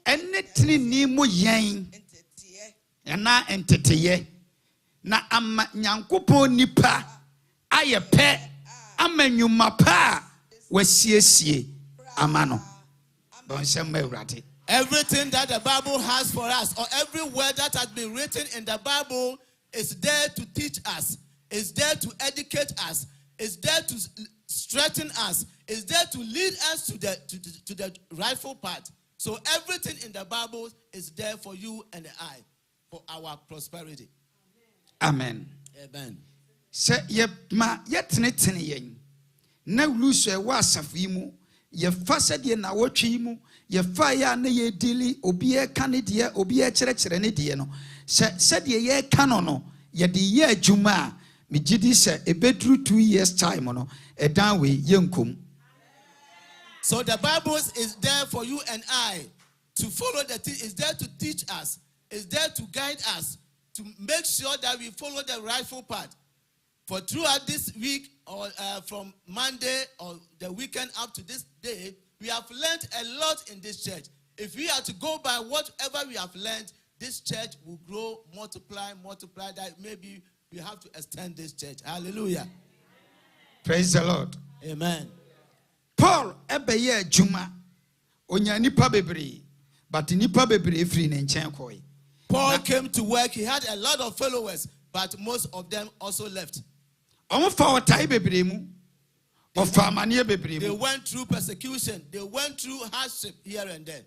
ɛne tenenee mu yɛn ɛna nteteyɛ na ama nyankopɔn nipa ayɛ pɛ ama nnwuma pa a wasiesie ama no bɔnsɛm ma Awurade. Everything that the Bible has for us, or every word that has been written in the Bible, is there to teach us, is there to educate us, is there to strengthen us, is there to lead us to the rightful path. So everything in the Bible is there for you and I, for our prosperity. Amen. Amen. Se ye ma yetene yen na wluso e wa asafo yi mu ye fa sede na wotwe mu ye fa ya na ye dili obi e ka ne de obi e kyerɛkyerɛ ne de no sede ye ka no ye de ye adwuma me gidi se ebedru 2 years time no edan we yenkom. So the Bible is there for you and I to follow the thing. It's there to teach us. It's there to guide us, to make sure that we follow the rightful path. For throughout this week, or from Monday or the weekend up to this day, we have learned a lot in this church. If we are to go by whatever we have learned, this church will grow, multiply, that maybe we have to extend this church. Hallelujah. Praise the Lord. Amen. Paul ebeye juma onya nipa bebre but nipa bebre free ne nchen koi. Paul came to work. He had a lot of followers, but most of them also left. They went through persecution. They went through hardship here and there.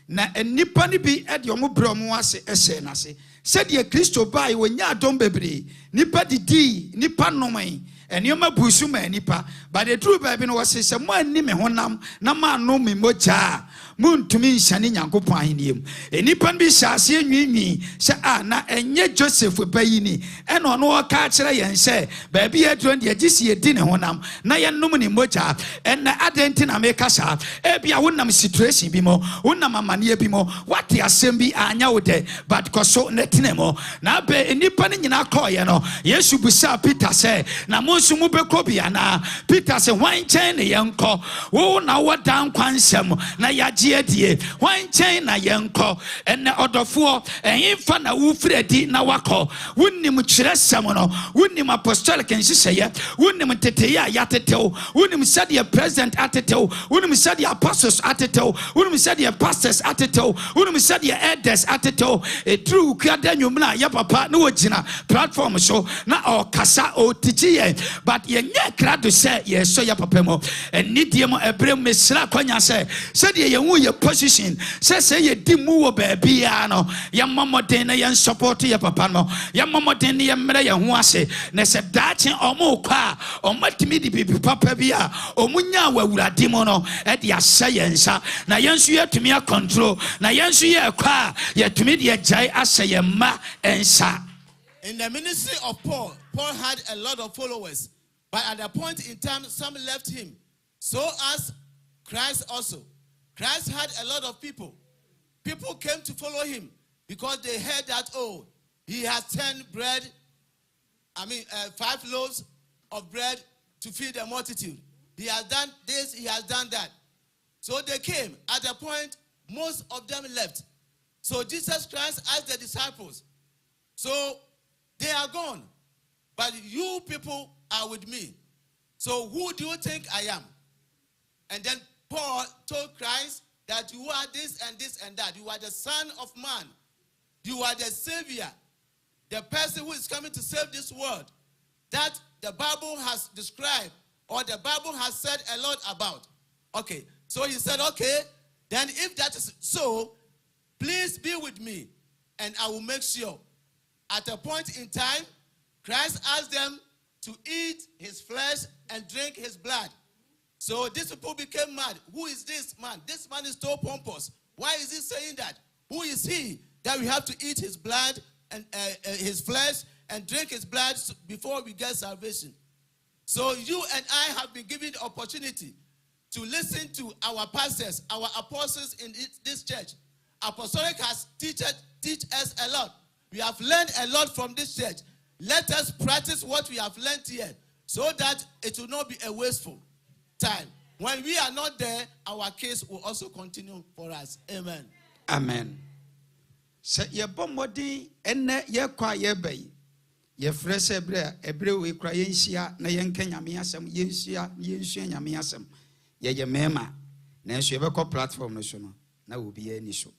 Na enipa ni bi ede omo bromo ase ese na se said ye Kristo bai wonya adom bebre nipa didi nipa nomai enioma busu ma nipa but the true baby no was se mo ani me honam na ma no me moja muntumi nhyane nyankopon aheniem enipa bi hyase nwinwi se na enye Joseph bayini eno ono ka kire yen se ba bi adron de agisi edi ne honam na ye nom ne moja en adenti na me kasa e bia wonam situation bi mo wonam amane bi mo wate asem bi anya wo de but koso netinemo na be enipa ne nyina call ye no Yesu busa Peter se na monsu mu bekọ bia na Peter se wan chen ne yenko wo na wodan kwansem na yaje adie wan chen na yenko ene odofo enfa na wo fredi na wakọ wonnim kiresem no wonnim apostolic nsiseye wonnim teteye ayatetew wonnim said president atetew wonnim said apostles atetew wonnim said pastors atetew wonnim said elders atetew e true kwada nwumna ya papa na wogina platform so na o kasa o tichiye but yenye krado se ye so ya papa mo enidie mo ebrem mesra kwanya se said ye hu ye position se ye di mu wo ba bia no ye mamoden na ye support ye papa no ye mamoden ye mre ye hu ase na se dache omo kwa omatimi di bibi papa bia omunya wawurade mo no e de asa ye nsa na ye nso ye tumi control na ye nso ye kwa ye tumi de jai asa ye ma ensa. In the ministry of Paul had a lot of followers, but at a point in time, some left him. So as Christ also. Christ had a lot of people. People came to follow him because they heard that, oh, he has 5 loaves of bread to feed the multitude. He has done this, he has done that. So they came. At a point, most of them left. So Jesus Christ asked the disciples, so they are gone, but you people are with me. So who do you think I am? And then Paul told Christ that you are this and this and that. You are the Son of Man. You are the Savior. The person who is coming to save this world. That the Bible has described, or the Bible has said a lot about. Okay, so he said, okay, then if that is so, please be with me, and I will make sure. At a point in time, Christ asked them to eat his flesh and drink his blood. So these people became mad. Who is this man? This man is so pompous. Why is he saying that? Who is he that we have to eat his blood and his flesh and drink his blood before we get salvation? So you and I have been given the opportunity to listen to our pastors, our apostles in this church. Apostolic has teach us a lot. We have learned a lot from this church. Let us practice what we have learned here so that it will not be a wasteful time. When we are not there, our case will also continue for us. Amen. Amen. Se ye bomodi enne ye kwa ye bay. Ye fresh ebre we kra yenhia na yenka nyame asem yenhia nyame asem. Ye mema. Na so ye be platform no so no. Na obi ani so.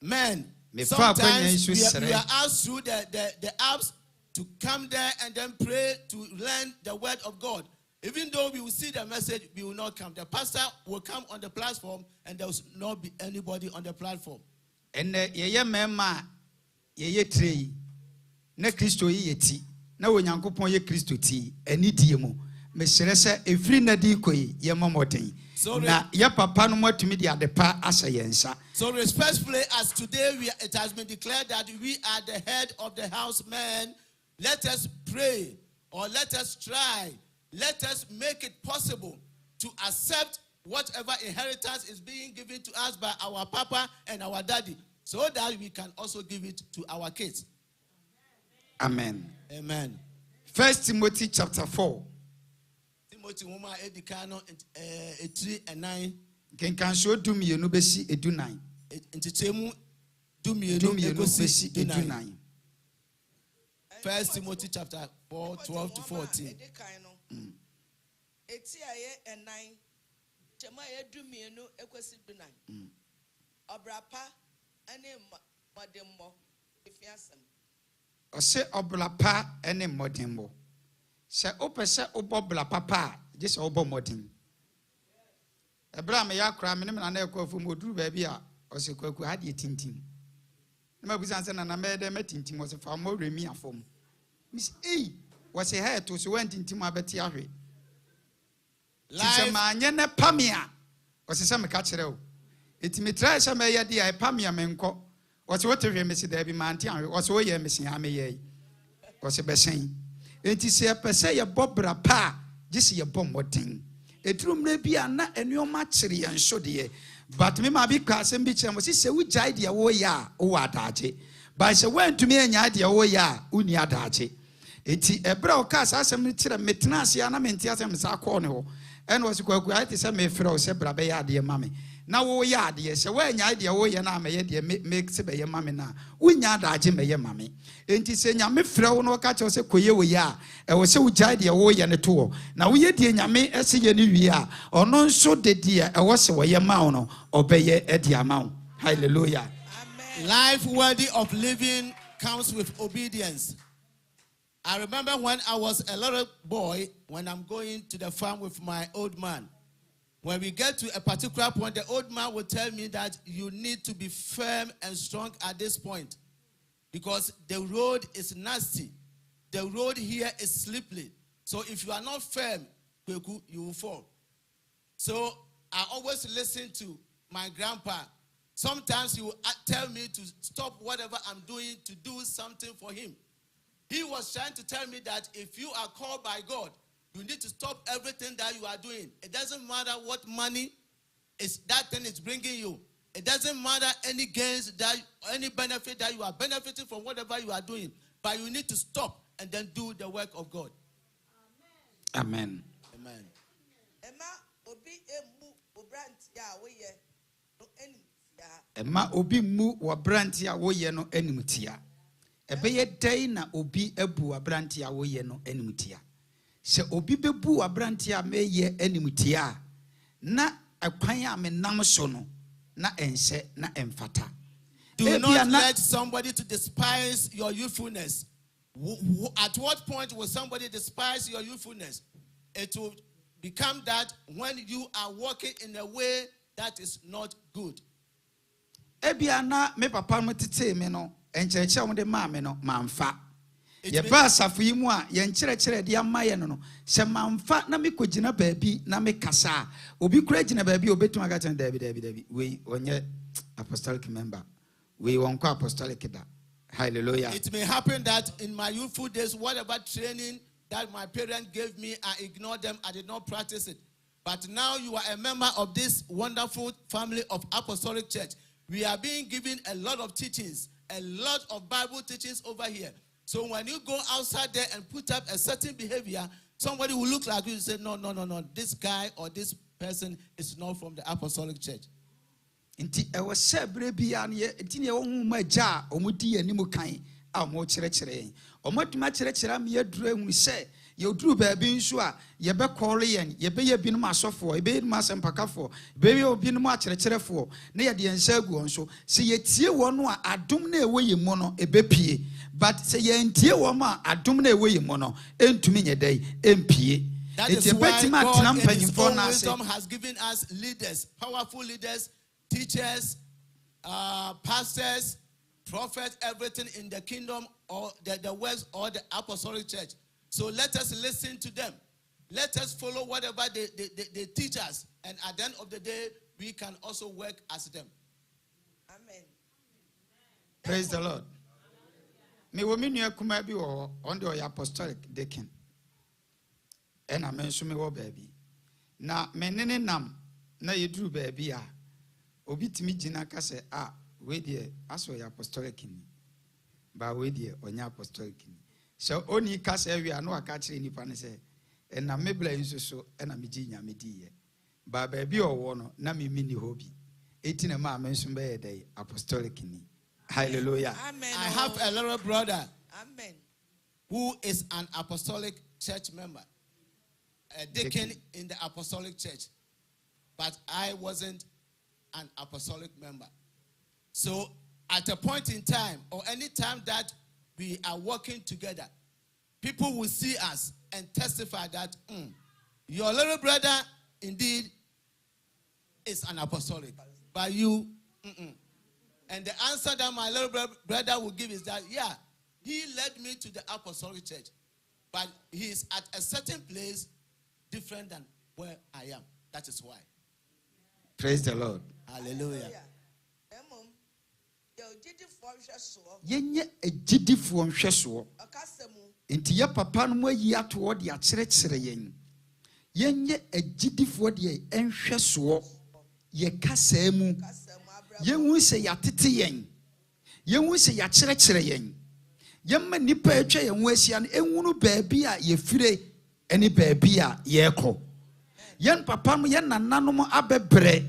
Men, sometimes we are asked through the apps to come there and then pray to learn the word of God. Even though we will see the message, we will not come. The pastor will come on the platform and there will not be anybody on the platform. And ye mema ye tree na Kristo ye ti na onyankopon ye Kristo ti ani die mu me serese efri na di koyi ye momoden na ye papa no motumi di adepa asa yensa. So respectfully, as today it has been declared that we are the head of the house, men, let us pray or let us try, let us make it possible to accept whatever inheritance is being given to us by our papa and our daddy, so that we can also give it to our kids. Amen. Amen. 1 Timothy chapter 4. Timothy 3:9. Kenkan so dumienu besi edunan. Ntitemu dumienu besi edunan. 1 Timothy chapter 4, 12 to 14. Eti aye enai chema ye dumienu ekosi dunan. Obrapa ane modemmo efiasem. Ose oblapa ene modemmo. Se opese obobla papa just obo modin. Ebra me yakra me na ekwa fu moduru ba bia ose kwaku ade tintim. Na mabusan se na me de metintim ose fa mo remi afom. Miss was a hair to so went into my betty ahwe. Life man ne pamia was a summer catcher. It me try some ya dia pamia menko. Was what a missy there be mantian was way a missing ame was a bessin. It is a per se a bobra pa, just a bomb what thing. A true may be a nut and your matchery and show dear. But me my big class and bitch and was say which idea wo ya o adaje. But she went to me and idea wo ya uni adaje. Eti ebra okas asem tire metnase ya na menti asem sa akọ ne ho ene was kwaku ati se me frɛ o se bra be ya de mame na wo ya de se wa nya de wo ye na me ye de make se be ye mame na unya daage me ye mame enti se nya me frɛ wo no ka che se koye wo ya e wo se wo gya de wo ye ne to na wo ye de nya me ese ye ne wi a ono nso de de e wo se wo ye ma wo no obeye e de ama wo. Hallelujah. Amen. Life worthy of living comes with obedience. I remember when I was a little boy, when I'm going to the farm with my old man. When we get to a particular point, the old man will tell me that you need to be firm and strong at this point because the road is nasty. The road here is slippery. So if you are not firm, you will fall. So I always listen to my grandpa. Sometimes he will tell me to stop whatever I'm doing to do something for him. He was trying to tell me that if you are called by God, you need to stop everything that you are doing. It doesn't matter what money that thing is bringing you. It doesn't matter any gains, any benefit that you are benefiting from whatever you are doing. But you need to stop and then do the work of God. Amen. Amen. Emma obi mu wabranti a woye no animtia. Ebeye day na obi ebu abranti a woye no animtia. Se obi bebu abranti a meye animtia na akwan a menam so no na ense na emfata. Do not let somebody to despise your youthfulness. At what point will somebody despise your youthfulness? It will become that when you are walking in a way that is not good. Ebiana me papa mo tete me no enchereche mo de ma me no mamfa ye ba asafo yi mu a ye ncherechere de amaye no no se mamfa na me kogina baabi na me kasa obi kura gina baabi obetuma ga chen dabi we onye apostolic member we wonko apostolic da. Hallelujah. It may happen that in my youthful days whatever training that my parents gave me, I ignored them, I did not practice it. But now you are a member of this wonderful family of Apostolic Church. We are being given a lot of teachings, a lot of Bible teachings over here. So when you go outside there and put up a certain behavior, somebody will look like you and say, no, this guy or this person is not from the Apostolic Church. Inti ewa sebre bia ne intini ewo huma ja omudi animu kan a mo kyerɛkyerɛ omotuma kyerɛkyerɛ me yaduru ehunu sɛ yoduru baabi nso a yebe kɔre yen yebe ye binom asɔfo yebe binom asɛmpakafo yebe ye binom akyerɛkyerɛfo ne yɛde nsa agu nso sɛ yetie wɔn no a adom na ɛwɔ yɛ mu no ebepie but sɛ yɛntie wɔn a adom na ɛwɔ yɛ mu no entumi nyɛ dai empie. That is why God in His own wisdom has given us leaders, powerful leaders, teachers, pastors, prophets, everything in the kingdom or the West or the Apostolic Church. So let us listen to them. Let us follow whatever they teach us. And at the end of the day, we can also work as them. Amen. Praise the Lord. Me wo me nua kuma bi wo on the apostolic deacon. And I mention me wo baby. Na me nene nam na yeduru baby a obi timi gina ka se we die aso ya apostolic ni. Ba we die onya apostolic ni. So oni ka se wi anu aka kire nipa ne se na mebla nso so na me gi nyame di ye. Ba baby owo no na me mini hobi. Eti na ma mention be ye dai apostolic ni. Hallelujah. Amen. I have a little brother. Amen. Who is an apostolic church member, a deacon in the apostolic church, but I wasn't an apostolic member. So at a point in time, or any time that we are working together, people will see us and testify that your little brother indeed is an apostolic, but you, And the answer that my little brother will give is that, yeah, he led me to the apostolic church, but he is at a certain place different than where I am. That is why. Praise the Lord. Hallelujah. Yenye ejidifo nhweso. Enti ya papa no ayi ato de akyerɛkyerɛ yen. Yenye ejidifo de nhweso. Ye kasa mu. Yenwu se yatete yen. Yenwu se yakyerɛkyerɛ yen. Yemma nipa atwa yen ho asia no enwunu baabi a yefire ene baabi a yɛkɔ. Yen papa mo yen nananom abebre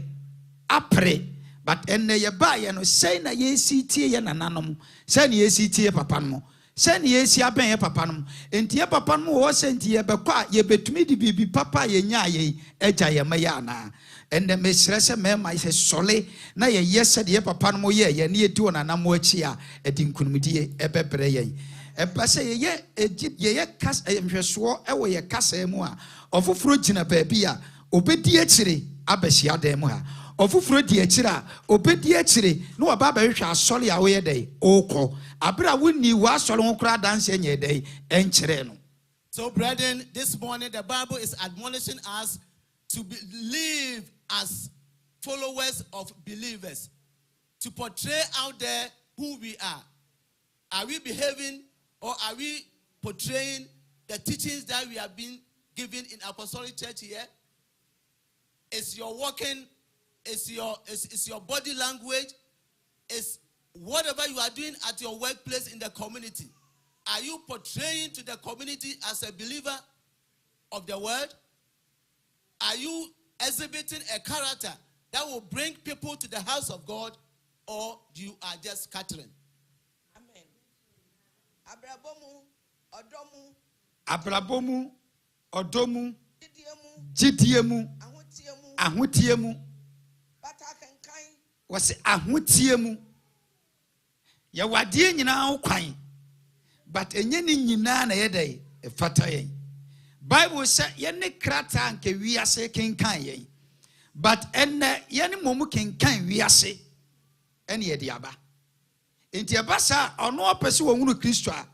apre. But enne ye ba ye no say na ye si tie ye nananom say na ye si tie papa no say na ye si aben ye papa no enti ye papa no wo say enti ye bekɔ a ye betumi di bibi papa ye nya ye agya ye ma ya na enne me srɛ sɛ mema ye sɔle na ye sɛ de papa no ye ye na ye di onanamo akyi a edi nkunumdie ebebre ye epase ye kas nhweso ɛwɔ ye kasa mu a ofoforo gina baabi a obedi akyire abɛhia dan mu ha ofufuro di akira obedi akire no wa baba hwehwe asɔle a wo ye dai okɔ abra wonni wa asɔle ho kra dance enye dai enkyere no. So brethren, this morning the Bible is admonishing us to live as followers of believers, to portray out there who we are. Are we behaving or are we portraying the teachings that we have been given in apostolic church here? Is your walking, is your body language, is whatever you are doing at your workplace in the community, are you portraying to the community as a believer of the word? Are you exhibiting a character that will bring people to the house of God, or you are just scattering? Amen. Abrabomu, Abrabomu, odomu, jidiemu, ahutiemu. Was ahutiemu. Ya wadie nyina ukwan. But enye ni nyina na yedai efata yen. Bible say yene krata anke wiase kenkan yen. But enne yene momu kenkan wiase ene yede aba. Enti abasa ono opese wo hunu Kristo a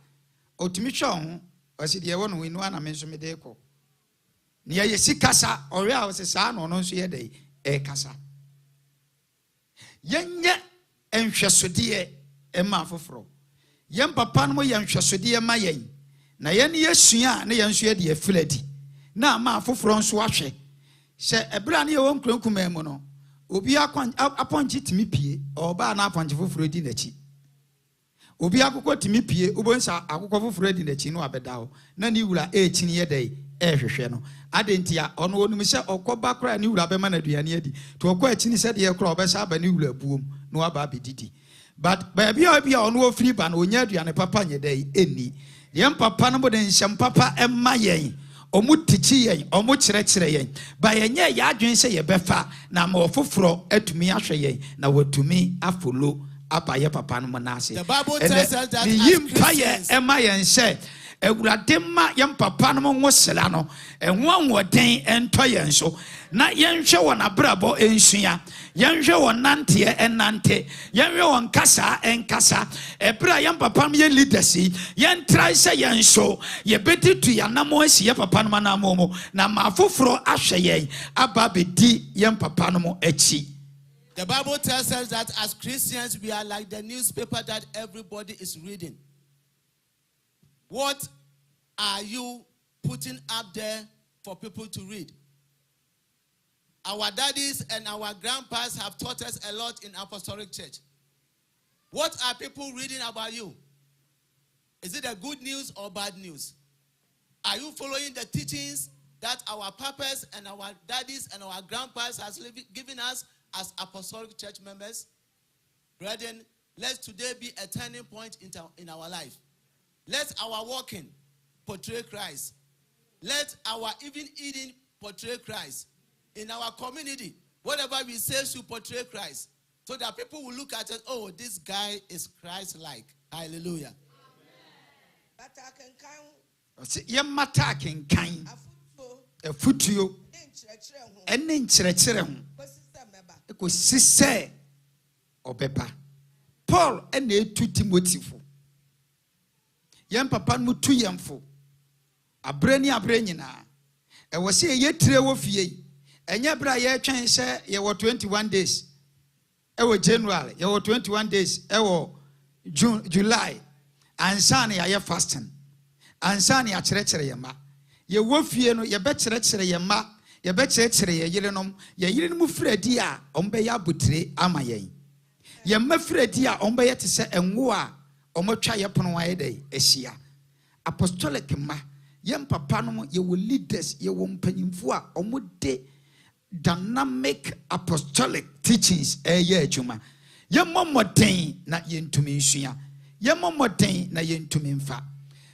otumi hwe ho osi de wo no winu ana menso me de ko. Ne ye sikasa ore a wo se sa no no nso yedai e kasa. Yenye enhwesode ema foforo. Yen papa no ye nhwesode ma yen. Na yen yesua na yen so ye de afiladi. Na ma foforo nso ahwe. she ebra na ye won kronkum mu no obi aponchi timi pie oba na aponchi foforo di nachi obi akoko timi pie ubonsa akoko foforo di nachi no abeda ho na ni wura chini ye dai hwehwe no adentia ono onum se okoba kra ni wura be ma na duane adi to okọ chini se de ye kra obesa ba ni wura buom no aba bedidi but baby obi ono ofiri ba na onya aduane papa nye dai eni yem papa no bo den hyem papa emma yen omu tichi yen omu kyerɛkyerɛ yen ba yenye ya adwen se ye befa na ma ofoforo atumi ahwe yen na watumi afolo abaye papa no manase the Bible tells us that as Christians emma yen se ewurade ma yem papa no ngo sela no enwo anwoden ento yen so na yenhwe won abrabo ensua yenhwe won nante enante yenhwe won kasa enkasa ebra yem papa no ye leaders yen try say yen so ye betitu yanamo asi ye papa no manamo na mafoforo ahwe yen aba bedi yem papa no mo achi. The Bible tells us that as Christians we are like the newspaper that everybody is reading. What are you putting up there for people to read? Our daddies and our grandpas have taught us a lot in Apostolic Church. What are people reading about you? Is it a good news or bad news? Are you following the teachings that our papas and our daddies and our grandpas has given us as Apostolic Church members? Brethren, let today be a turning point in our life. Let our walking portray Christ. Let our even eating portray Christ. In our community, whatever we say should portray Christ. So that people will look at us, oh, this guy is Christ-like. Hallelujah. Yemata kenkan afutuo ene nkyerɛkyerɛ ho ekosise obeba Paul ene etu Timothy fo yem papa no tu yemfo abrani nyina ewo se ye tire wo fie enye bra ye twen se ye wo 21 days ewo January ye wo 21 days ewo June July ansane ya fasting ansane ya kyerɛkyerɛ yema ye wo fie no ye be kyerɛkyerɛ yema ye be kyerɛkyerɛ ye yerenom ye yerenom fredi a ombe ya botire ama yen ye ma fredi a ombe ye te se enwo a omotwa ye pono wa ye dai ehia apostolic ma yem papa no ye wo leaders ye wo mpanyimfo a omode dynamic apostolic teachings eye adwuma ye momoden na ye ntumi nsua ye momoden na ye ntumi mfa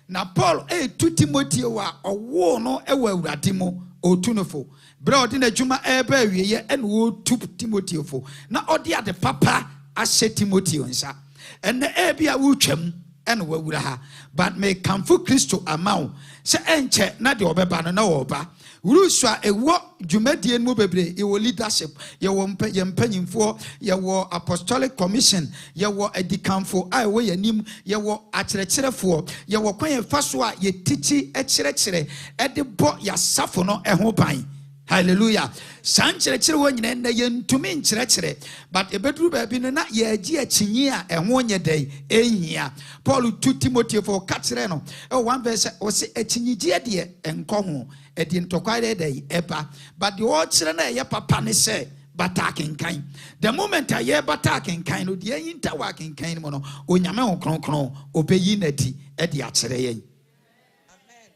na Paul tu Timothy wa owo no ewa awurade mo otunofo bra odi na adwuma eba awieye ene wo tu Timothy fo na odi ade papa ahye Timothy onsa ene ebia wo twam ene wawura ha but me kamfo Kristo amaw se enche na de obeba no na oba urusua ewo dwumadie no bebre ye wo leadership ye wo mpanyimfo ye wo apostolic commission ye wo edikanfo ai wo yanim ye wo akyerɛkyerɛfo ye wo kwan faso a ye tichi ɛkyerɛkyerɛ ɛde bɔ ya safo no ɛho ban. Hallelujah. Sankyerɛkyerɛ wo nyina na ye ntumi nkyerɛkyerɛ but ebeduru baabi no na ye agi akyinyi a ɛho nyɛ dai ehia. Paul tu Timothy for kakyerɛ no one verse o se akyinyigie de enko ho edi ntokware dai eba but the all kyerɛ na ye papa ne se bata kenkan the moment a ye bata kenkan no de yinta wa kenkan mo no onyame ho kronkron obeyi na di e de akyerɛ yen.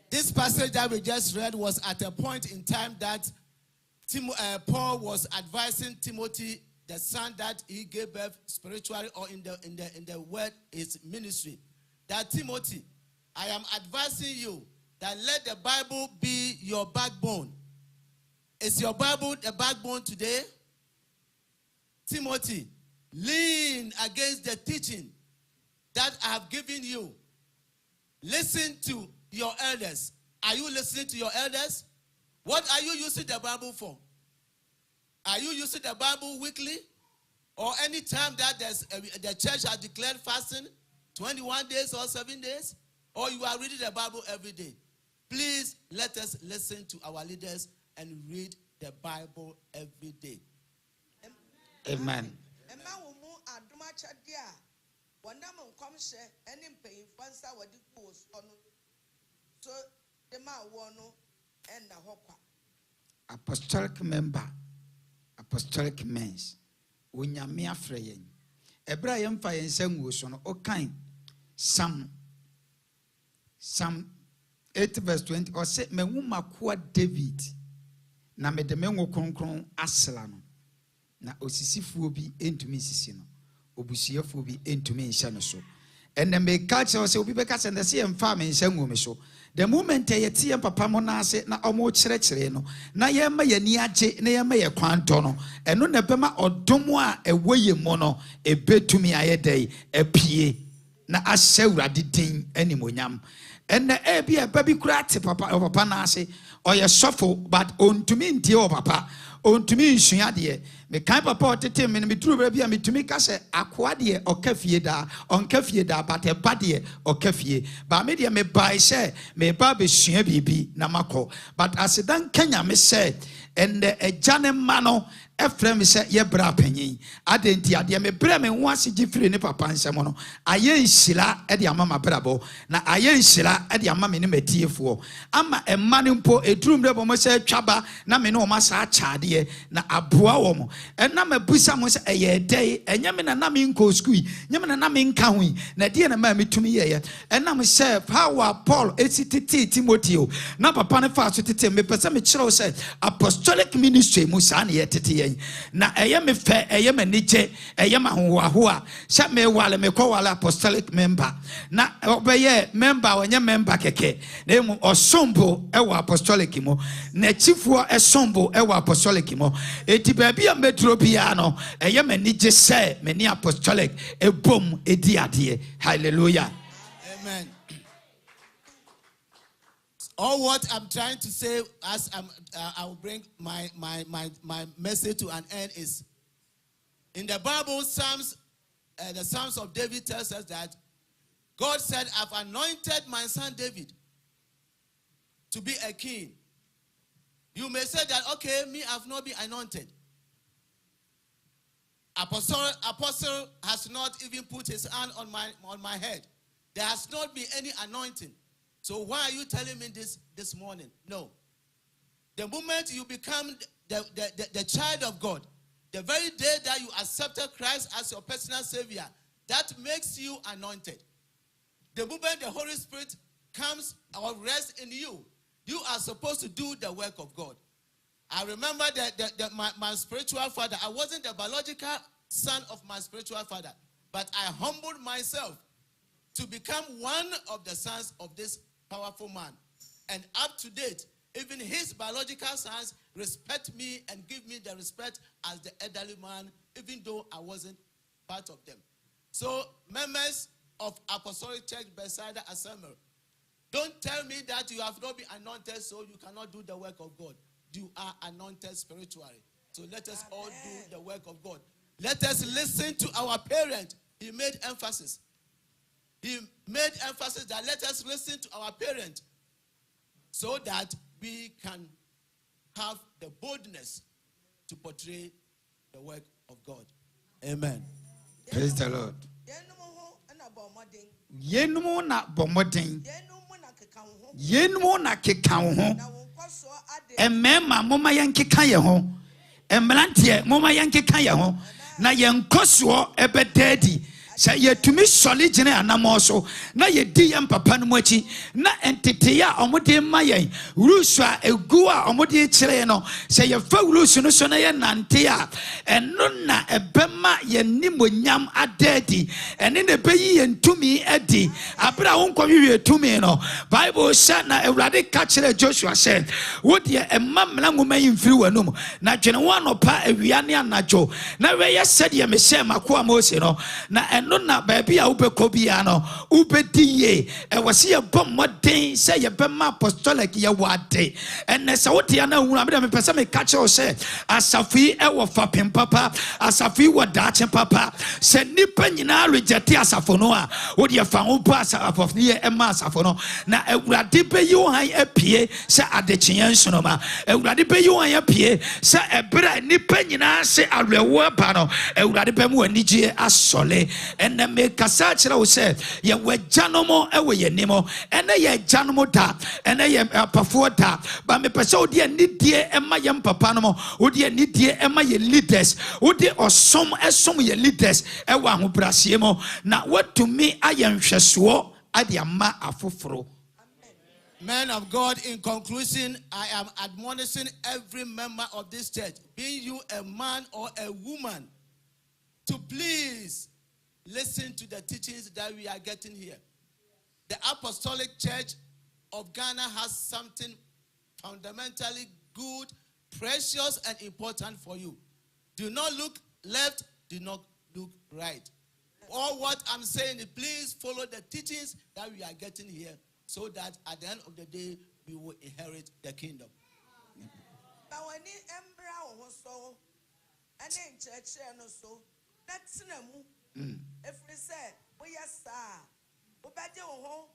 This passage that we just read was at a point in time that Paul was advising Timothy, the son that he gave birth spiritually or in the word his ministry. That Timothy, I am advising you that let the Bible be your backbone. Is your Bible the backbone today? Timothy, lean against the teaching that I have given you. Listen to your elders. Are you listening to your elders? What are you using the Bible for? Are you using the Bible weekly? Or any time that the church has declared fasting, 21 days or 7 days? Or you are reading the Bible every day? Please let us listen to our leaders and read the Bible every day. Amen. apostolic member, apostolic mens. Unyame afre yen. Ebra yemfa yensengu so no okan Psalm 8 verse 20 or say me wuma kwa David na me de menwo kronkron asela no na osisifuo bi entumi sisi no obusuafuo bi entumi nhye no so ene me ka che say obi be ka se ndese yemfa me nsengu me so the moment yete yem papa mo na ase na omo kyerɛkyerɛ no na yɛma yani agye na yɛma yɛ kwanto no ɛno na bɛma ɔdom a ɛwɔ yɛ mo no ebetumi ayɛ dai apie na ahyɛ Awurade din animonyam ene ebi eba bi kura te papa na ase ɔyɛ sɔfo but ontumi ntie o papa ontumi nsua de me kan papa otete me me duru bra bia metumi ka se akoa de okafie da onkafie da but eba de okafie ba me de me bai se me ba be sua bibi na makɔ but asedan Kenya me se ende ejane ma no efrem me se ye bra panyin adenti ade me bra me ho ase gifire ne papa nsɛm no aye nhira e de ama mabrabo na aye nhira e de ama me ne matiefo ama emma ne mpo eduru mre bo mo se twaba na me ne o ma sa chaade na aboa wo mo na mabusa mo se eye dai enya me na me nko school nya me na me nka ho na de na ma metumi ye na me se power Paul etiti Timothy na papa ne fa so tete me pese me kyerɛw se apostolic ministry mu sa na ye tete ye na eye me fe eye me nije eye ma ho a sha me wale me ko wale apostolic member na obeye member onye member keke na mu osombo e wa apostolic mo na chifuo esombo e wa apostolic mo eti ba bia metro bia no eye me nije se me ni apostolic e bom edi ade. Hallelujah. Amen. All what I'm trying to say as I will bring my message to an end is in the Bible, Psalms, the Psalms of David tells us that God said, I've anointed my son David to be a king. You may say that, okay, me, I've not been anointed. Apostle has not even put his hand on my head. There has not been any anointing. So why are you telling me this morning? No. The moment you become the child of God, the very day that you accepted Christ as your personal savior, that makes you anointed. The moment the Holy Spirit comes or rests in you, you are supposed to do the work of God. I remember that my spiritual father, I wasn't the biological son of my spiritual father, but I humbled myself to become one of the sons of this powerful man. And up to date, even his biological sons respect me and give me the respect as the elderly man, even though I wasn't part of them. So, members of Apostolic Church Bethsaida Assembly, don't tell me that you have not been anointed so you cannot do the work of God. You are anointed spiritually. So let us all do the work of God. Let us listen to our parent. He made emphasis. He made emphasis that let us listen to our parent so that we can have the boldness to portray the work of God. Amen. Praise the Lord. Yenumu na bomoden. Yenumu na keka ho. Emema moma yankeka ye ho. Emlantie moma yankeka ye ho. Na yenkoso ebededi. Say ye to me solid anamoso na ye dm papa no machi na entity ya omode mayen rusua egua omode kire no say ye fa rusu no so na ye nante a eno na ebema ye nimonyam adedi ene ne beyi ye ntumi edi abra wonko wiwe tumi no Bible say na Ewurade ka kire Joshua say wo de emamla ngoma yimfiri wanum na dwene wo anopa awia ne anajo na we ye said ye me share makoa Mose no na no na baby a ubeko bia no ubediye e wase ye bom modern say ye bema apostolic ye wade enne se wote ya na hunu me pese me ka kire say asafi e wo fapem papa asafi wo daache papa se nipa nyina reject asafo no a wo de fa ho pa asafo ne e ma asafo no na Ewurade be yi wo han apie se adekyen nsono ma Ewurade be yi wo han apie se ebra nipa nyina se arewo ba no Ewurade be mu anigye asole and then make a search. I say, ye were janomo, away ye nemo, and ye janomo da, and ye perform da. But me perso dear need dear Emma yam papanamo, would ye need dear Emma ye leaders, would ye or some as some ye leaders, a one who brasiemo. Now, what to me I am shaswo, adiama afufro. Men of God, in conclusion, I am admonishing every member of this church, being you a man or a woman, to please listen to the teachings that we are getting here. The Apostolic Church of Ghana has something fundamentally good, precious, and important for you. Do not look left, do not look right. All what I'm saying is please follow the teachings that we are getting here, so that at the end of the day, we will inherit the kingdom. But when you embra so, and then church no so, that's no. If we say we are sir, we better home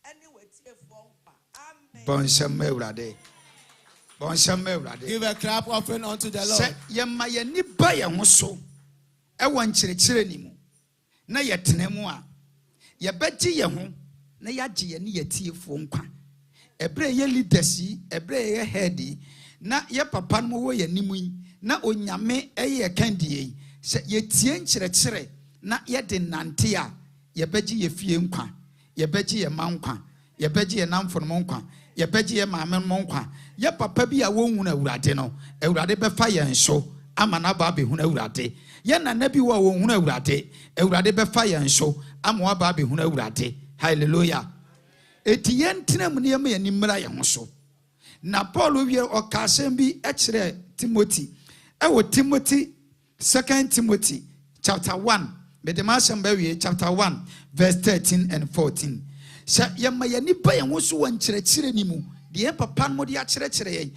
anyway. Amen. Give a clap offering unto the Lord. Say yemaya ni ba ye ho so. E won kyerɛkyerɛ ni mu. Na ye tenemu a ye begye ye ho. Na yagye ye ne yetiefo nkwa ebre ye leaders yi ebre ye head yi na ye papa no wo ye nimu yi na onyame eye kandi yi se ye tie nkyerɛkyerɛ na ye de nante a ye begye ye fie nkwa ye begye ye mankwa ye begye ye namfo no nkwa ye begye ye maame no nkwa ye papa bi a wo hunu awurade no awurade befa ye nso ama na ba be hunu awurade ye nana bi wo hunu awurade awurade befa ye nso ama wa ba be hunu awurade. Hallelujah. Etiyen tinem ne yema yanimra ye ho so. Na Paul wie okasem bi ekire Timothy. Ewo Timothy 2 Timothy chapter 1. Bedemasem ba wie chapter 1 verse 13 and 14. Sha yema yaniba ye ho so won kyerɛkyerɛ ni mu. Ye papa no de akyerɛkyerɛ ye.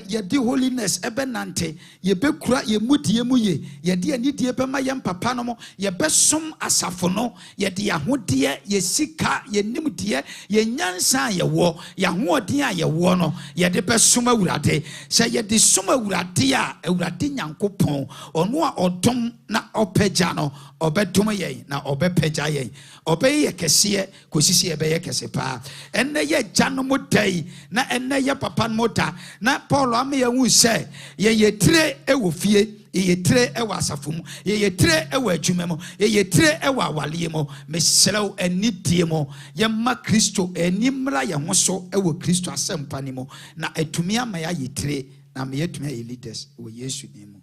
Ye di holiness ebe nante, ye bekura ye mudie mu ye. Ye di anidie be ma ye papa no mo, ye besom asafo no, ye di ahodie, ye sika, ye nimdie, ye nyansa ye wo, ye hoɔden a ye wo no, ye de besom awurade. Sɛ ye de som awurade a awurade nyankopɔn, ɔno a ɔdom na ɔpɛgya no, ɔbɛdom yɛn na ɔbɛpɛgya yɛn. Ɔbɛyɛ kɛseɛ kosisi ɛbɛyɛ kɛse paa. Ɛnnɛ yɛ gya no mo dai na ɛnnɛ yɛ papa no mo da na Paul ame yɛ hu sɛ yɛ tire ɛwɔ fie, yɛ tire ɛwɔ asafo mu, yɛ tire ɛwɔ adwuma mu, yɛ tire ɛwɔ awaleɛ mu. Mesrɛw anidie mu yɛma Kristo animra yɛ ho so ɛwɔ Kristo asɛmpa ne mu na atumi ama yɛ tire na me yɛtumi ayɛ leaders wɔ Yesu din mu.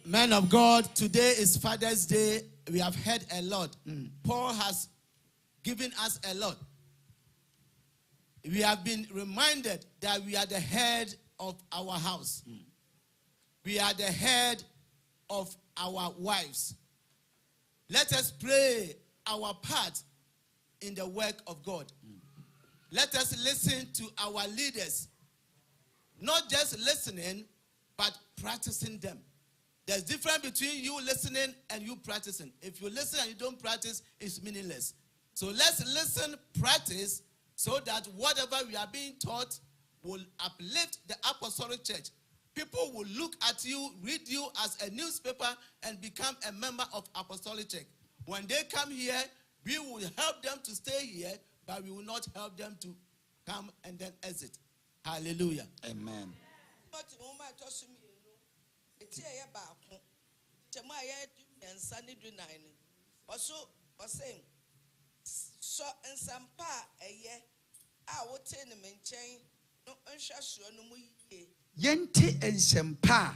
Men of God, today is Father's Day. We have heard a lot. Paul has given us a lot. We have been reminded that we are the head of our house. We are the head of our wives. Let us play our part in the work of God. Let us listen to our leaders. Not just listening, but practicing them. There's a difference between you listening and you practicing. If you listen and you don't practice, it's meaningless. So let's listen, practice, so that whatever we are being taught will uplift the Apostolic Church. People will look at you, read you as a newspaper, and become a member of Apostolic Church. When they come here, we will help them to stay here, but we will not help them to come and then exit. Hallelujah. Amen. Yente ensempa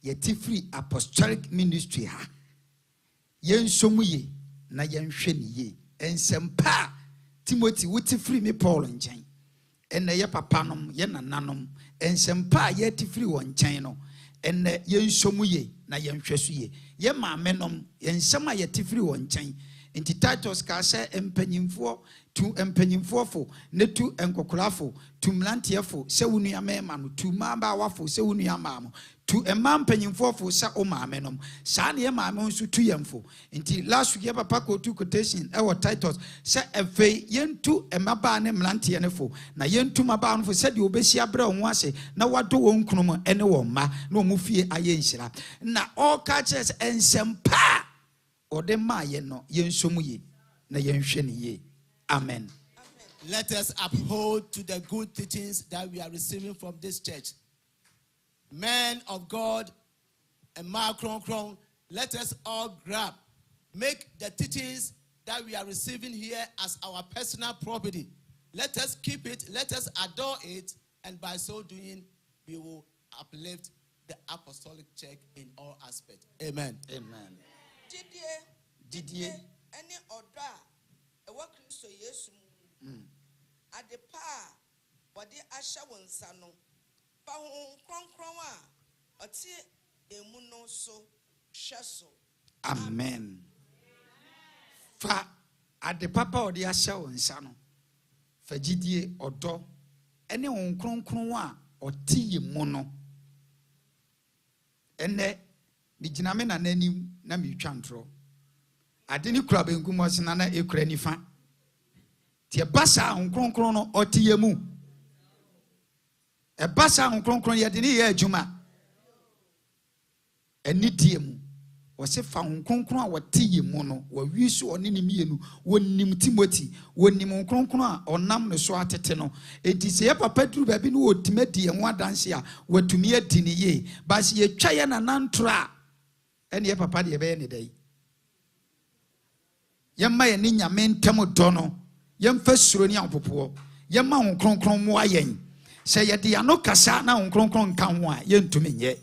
yeti free apostolic ministry ha yensomu ye na yenhwe ne ye ensempa Timothy wuti free me Paul nchen enne ye papa nom ye nananom ensempa yeti free won nchen no enne yensomu ye na yenhwe so ye ye maame nom yensema yeti free won nchen nti Titus ka se empanyimfo tu empanyimfofo ne tu enkokorafo tu mlantiefo se wunu amema no tu mamba wafo se wunu amamo tu emam panyimfofo se o maamenom sa ne maame nso tu yemfo nti last week papa ko tu quotation e wo Titus se efe yentu emaba ne mlantie ne fo na yentu maba no fo se de obesi abra ho ase na wado won kunum ene wo ma na o mu fie aye nhira na all catches ensempa ode ma ye no yensom ye na yenhwe ne ye. Amen. Let us uphold to the good teachings that we are receiving from this church. Men of God and Macron, let us all grab. Make the teachings that we are receiving here as our personal property. Let us keep it, let us adore it, and by so doing, we will uplift the apostolic church in all aspects. Amen. Amen. Didier, any order, a work so yes. At the pa, what the Asha won sano, Pahon Cronkroma, or tea, a muno so, shasso. Amen. Fa at the papa or the Asha won sano, Fajidie or do, any on Cronkroma or tea mono. And there, the Jinamen and any Nami Chantro. I didn't crab in Gumosinana Ukrainian. Tia basa on kronkron o tiemu. E basa on kronkron ye de ne ye adwuma. Eni tiemu. Wo se fa on kronkron a wo tiemu no, wo wisu oni ne mienu, wonnim Timothy, wonnim on kronkron a onam ne so atete no. Enti se ye papa duru ba bi no otimadi ye ho adanse a, watumi adi ne ye. Ba se ye twa ye na nantra. Ene ye papa de ye be ye ne dai. Ye ma ye ni nyame ntem do no. Yem fesuro ni ampopo yema ho kronkron mo ayen se ye de ano kasa na ho kronkron kan ho a yentumi nye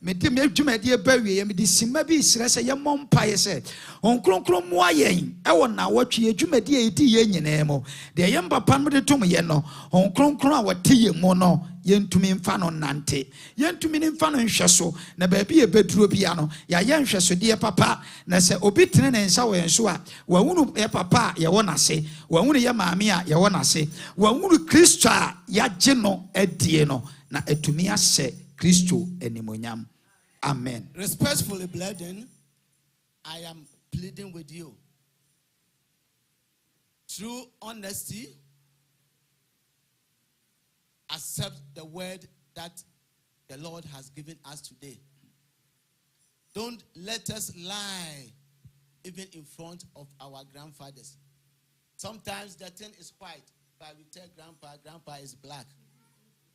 me de me adwumade ba wie ye me de sima bi sire se ye mompaye se ho kronkron mo ayen e wo na wotwe adwumade e di ye nyina mo de ye mpapa no de tom ye no ho kronkron a wote ye mo no yentumi mfa no nante yentumi ni mfa no nhweso na ba bi e beduro bia no ya ye nhweso de papa na se obi tene ne nsa wo enso a wahunu ye papa ye wona se wahunu ye maame a ye wona se wahunu Kristo a ya gye no adie no na etumi ase Kristo enimonyam. Amen. Respectfully, brethren, I am pleading with you. Through honesty, accept the word that the Lord has given us today. Don't let us lie even in front of our grandfathers. Sometimes the thing is white, but we tell grandpa is black.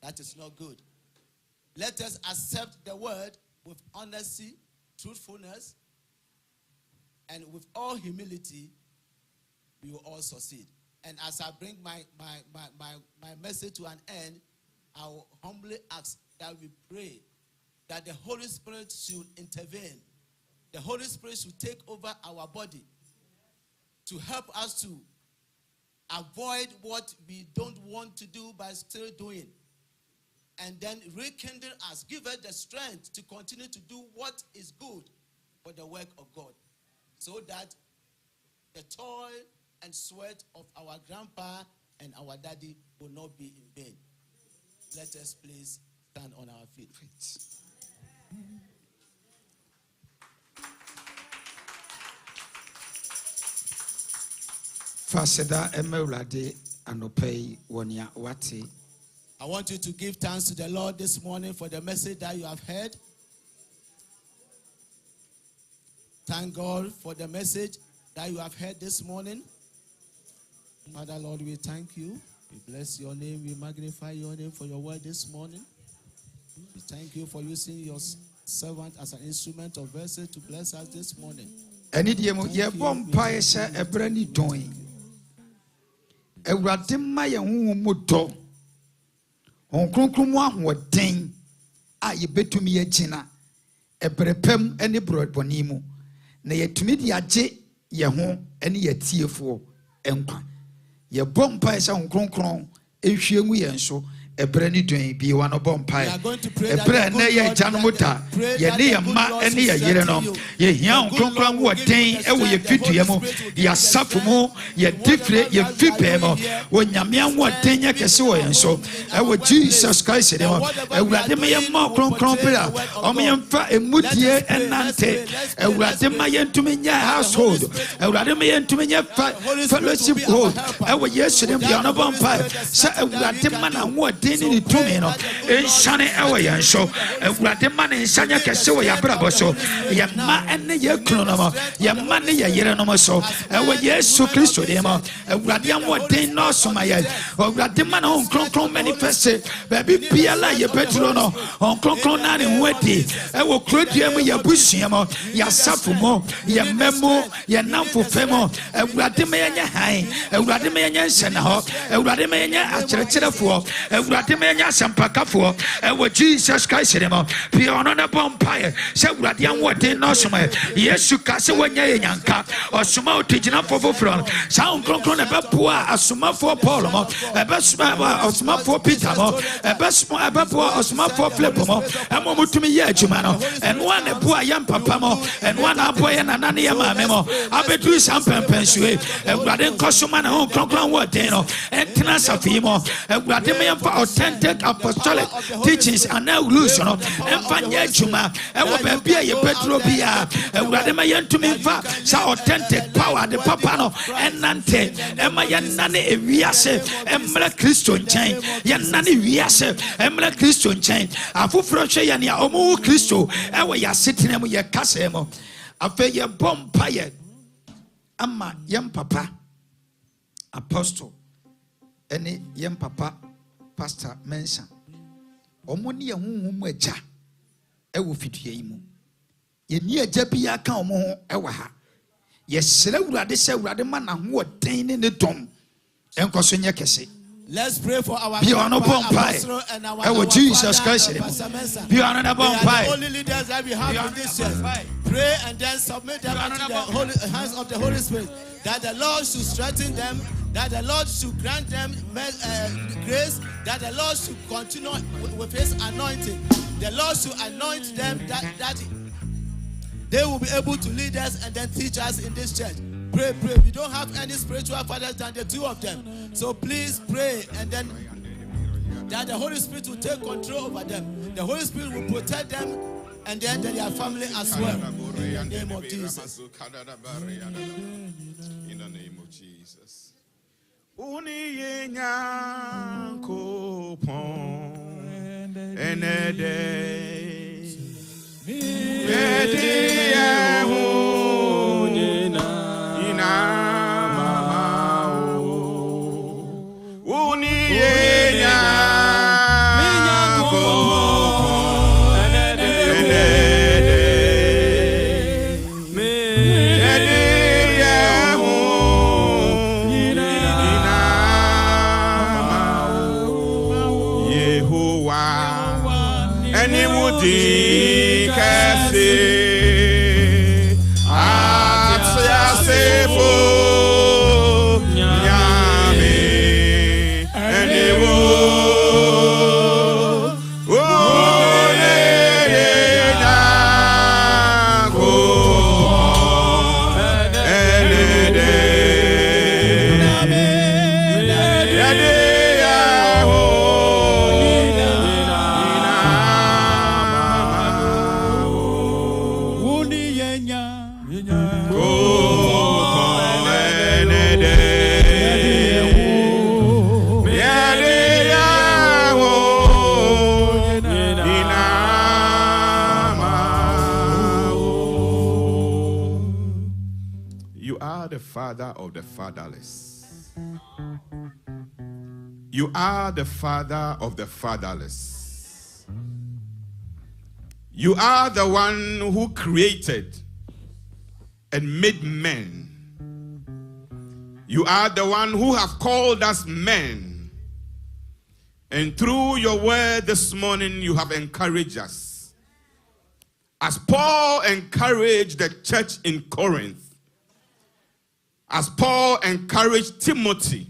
That is not good. Let us accept the word with honesty, truthfulness, and with all humility, we will all succeed. And as I bring my message to an end, I will humbly ask that we pray that the Holy Spirit should intervene. The Holy Spirit should take over our body to help us to avoid what we don't want to do but still doing. And then rekindle us, give us the strength to continue to do what is good for the work of God, so that the toil and sweat of our grandpa and our daddy will not be in vain. Let us please stand on our feet. Faseda emerade anopei wonia wati. I want you to give thanks to the Lord this morning for the message that you have heard. Thank God for the message that you have heard this morning. Father, Lord, we thank you. We bless your name. We magnify your name for your word this morning. We thank you for using your servant as an instrument of mercy to bless us this morning. On Kronkromo ahoden a yebetumi agina ebrepem ene brodbonimu na yetumi de age ye ho ene yetiefo enkwa ye bompa esa kronkron ehwiemu ye nso ebre ni dwen bi wa no bompa ebre na ye janomota ye ne ye ma ene ye yire no ye hia kronkron wo den e wo ye fidue mu ya safu mu ye difre ye fipe mu wo nyame wo den ye kese wo ye nso e wo Jesus Christ de mo ewurade me ye ma kronkron pela o me mfa emudie enante ewurade ma ye ntumi nya household ewurade me ye ntumi nya fellowship hold e wo Yesu dem bi no bompa se ewurade ma na wo din ne tumi no enhyane ɛwɔ yɛn so awurade ma ne nsanya kɛse wɔ yɛabrabɔ so yɛma ɛne yɛ kunu no mo yɛma ne yɛ yere no mo so ɛwɔ Yesu Kristo din mo awurade amɔden no ɔsoma yɛ awurade ma ne ho nkronkron manifeste baabi biala yɛ petro no nkronkron na ne ho adi ɛwɔ kurodua mu yɛ busua mo yɛasafo mo yɛ mmɛmo yɛ namfofɛ mo awurade ma yɛnyɛ han awurade ma yɛnyɛ nsɛnɛ hɔ awurade ma yɛnyɛ akyerɛkyerɛfoɔ awurade ma yɛnyɛ asɛmpakafoɔ ɛwɔ Jesus Christ din mo pia ɔno ne bɔ mpaeɛ sɛ awurade amɔden no ɔsoma yɛ Yesu ka sɛ wɔnyɛ yɛ nyanka ɔsoma otigyinafoɔ foforɔ no saa nkronkron na ɛbɛboa asomafoɔ Paul mo ɛbɛsoma ɔsomafoɔ Peter mo ɛbɛboa ɔsomafoɔ Philip mo ɛma mutumi yɛ adwuma no ɛnoa ne boa yɛ mpapa mo ɛnoa na aboa yɛ nana ne yɛ maame mo abɛduru saa mpɛmpɛnsue awurade nkɔsoma ne ho nkronkron wɔ den no ɛntena asafo mo awurade ma yɛmfa authentic apostolic teachings anaa rules no ɛmfa nyɛ adwuma ɛwɔ baabi a yɛbɛduro biara awurade ma yɛntumi mfa saa authentic power de papa no ɛnante ɛma yɛnane ewiase ɛmmra Kristo nkyɛn yɛnane wiase ɛmmra Kristo nkyɛn afoforɔ hwɛ yɛn a ɔmo wu Kristo ɛwɔ yɛasetena mu yɛ kasa mu afei yɛbɔ mpaeɛ ama yɛn papa apostle ɛne yɛn papa pastor Mensa ɔmo ne yɛn honhom mu agya ɛwɔ fidua yi mu yɛni agya bi aka ɔmo ho ɛwɔ ha yɛsrɛ awurade sɛ awurade ma n'ahoɔden ne ne dɔm ɛnkɔ so nyɛ kɛse. Let's pray for our apostle and our Jesus Christ. the only leaders that we have in this church. Pray and then submit them into the hands of the Holy Spirit. That the Lord should strengthen them. That the Lord should grant them grace. That the Lord should continue with His anointing. The Lord should anoint them that they will be able to lead us and then teach us in this church. Pray. We don't have any spiritual fathers than the two of them. So please pray and then that the Holy Spirit will take control over them. The Holy Spirit will protect them and then their family as well. In the name of Jesus. In the name of Jesus. Of the fatherless. You are the father of the fatherless. You are the one who created and made men. You are the one who have called us men. And through your word this morning, you have encouraged us. As Paul encouraged the church in Corinth, as Paul encouraged Timothy,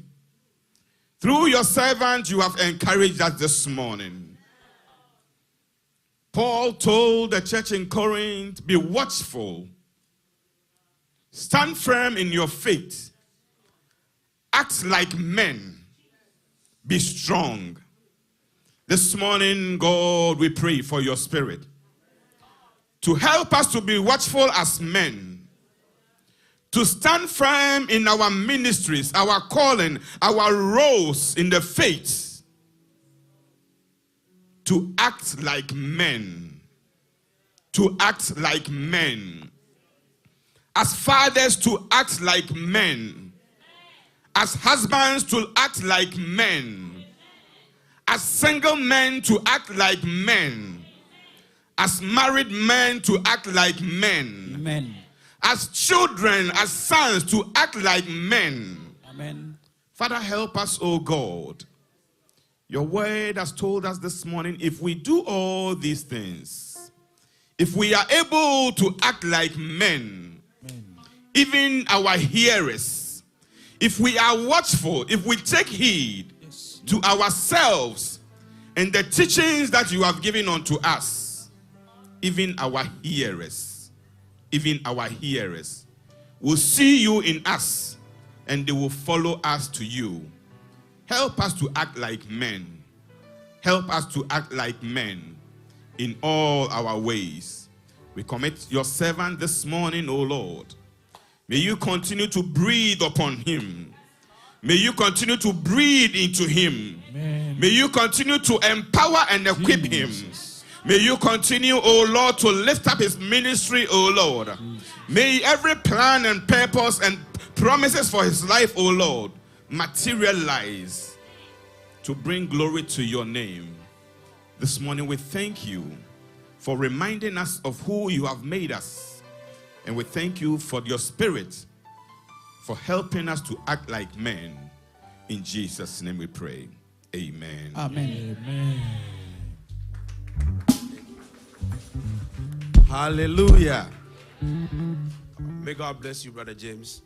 through your servant, you have encouraged us this morning. Paul told the church in Corinth, be watchful, stand firm in your faith, act like men, be strong. This morning, God, we pray for your spirit to help us to be watchful as men, to stand firm in our ministries, our calling, our roles in the faith. to act like men. To act like men. As fathers, to act like men. As husbands, to act like men. As single men, to act like men. As married men, to act like men. Amen. As children, as sons, to act like men. Amen. Father, help us, O God. Your word has told us this morning, if we do all these things, if we are able to act like men, even our hearers, if we are watchful, if we take heed to ourselves and the teachings that you have given unto us, even our hearers will see you in us and they will follow us to you. Help us to act like men. Help us to act like men in all our ways. We commit your servant this morning, O Lord. May you continue to breathe upon him. May you continue to breathe into him. Amen. May you continue to empower and equip him. May you continue, O Lord, to lift up his ministry, O Lord. May every plan and purpose and promises for his life, O Lord, materialize to bring glory to your name. This morning we thank you for reminding us of who you have made us. And we thank you for your spirit, for helping us to act like men. In Jesus' name we pray. Amen. Amen. Amen. Hallelujah. May God bless you, Brother James.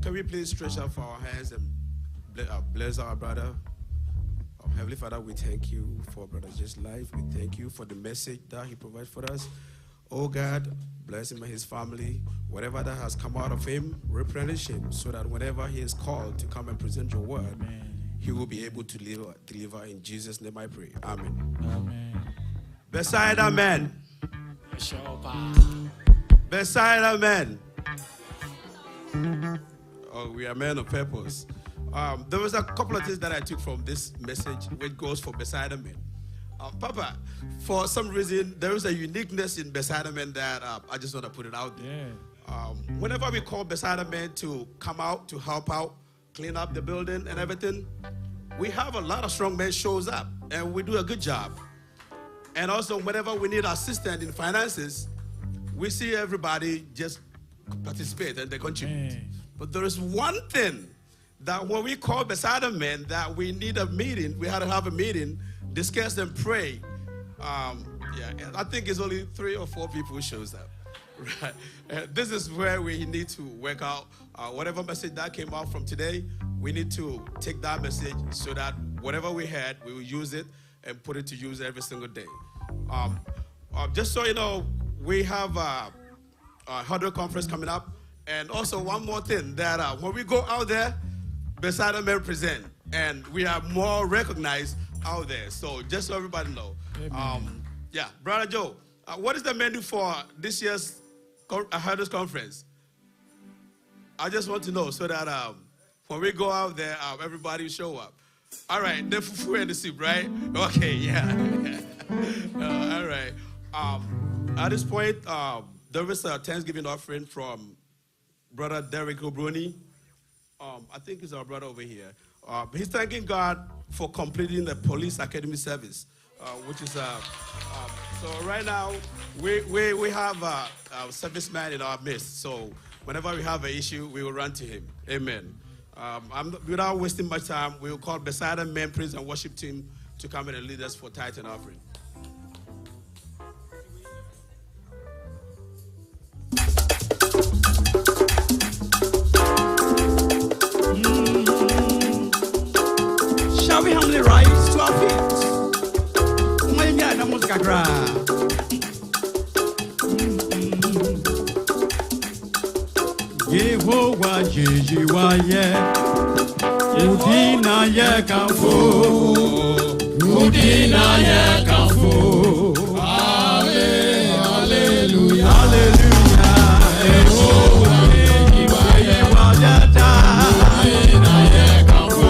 Can we please stretch out for our hands and bless our brother? Heavenly Father, we thank you for Brother James' life. We thank you for the message that he provides for us. Oh God, bless him and his family. Whatever that has come out of him, replenish him so that whenever he is called to come and present your word, he will be able to deliver. In Jesus' name I pray. Amen. Amen. Beside amen. Beside amen. Oh, we are men of purpose. There was a couple of things that I took from this message, which goes for beside amen. Papa, for some reason, there is a uniqueness in beside amen that I just want to put it out there. Yeah. Whenever we call beside amen to come out, to help out, clean up the building and everything, we have a lot of strong men shows up, and we do a good job. And also, whenever we need assistance in finances, we see everybody just participate and they contribute. Hey. But there is one thing that when we call beside a man that we need a meeting, we had to have a meeting, discuss and pray. I think it's only 3 or 4 people who shows up. Right? This is where we need to work out whatever message that came out from today. We need to take that message so that whatever we had, we will use it and put it to use every single day. Just so you know, we have a huddle conference coming up. And also one more thing, that when we go out there, beside a man present, and we are more recognized out there. So just so everybody know. Brother Joe, what is the menu for this year's huddle conference? I just want to know so that when we go out there, everybody will show up. All right, the fufu and the soup, right? Okay, yeah. All right. At this point, there is a Thanksgiving offering from Brother Derek Obroni. I think he's our brother over here. He's thanking God for completing the police academy service, which is so right now we have a serviceman in our midst. So whenever we have an issue, we will run to him. Amen. Without wasting much time, we will call beside him men, praise and worship team to come in and lead us for tithe and offering. Shall we humbly rise to our feet? Yehovah Jejiwaye Udina ye kanfo Hallelujah Hallelujah Yehovah Jejiwaye Wajata Udina ye kanfo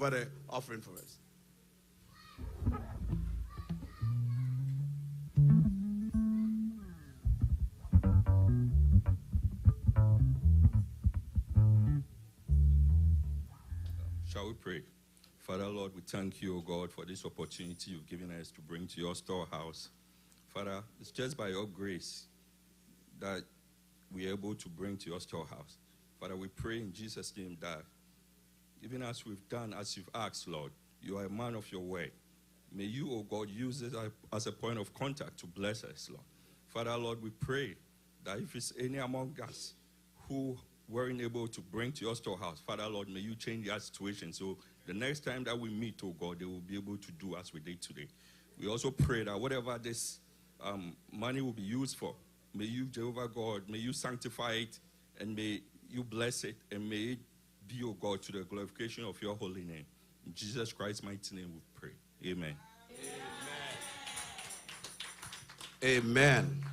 over the offering for us. Shall we pray? Father, Lord, we thank you, O God, for this opportunity you've given us to bring to your storehouse. Father, it's just by your grace that we are able to bring to your storehouse. Father, we pray in Jesus' name that even as we've done, as you've asked, Lord, you are a man of your word. May you, O God, use it as a point of contact to bless us, Lord. Father, Lord, we pray that if it's any among us who weren't able to bring to your storehouse, Father, Lord, may you change that situation so the next time that we meet, oh God, they will be able to do as we did today. We also pray that whatever this money will be used for, may you, Jehovah God, may you sanctify it and may you bless it and may it be, oh God, to the glorification of your holy name. In Jesus Christ's mighty name we pray. Amen. Amen.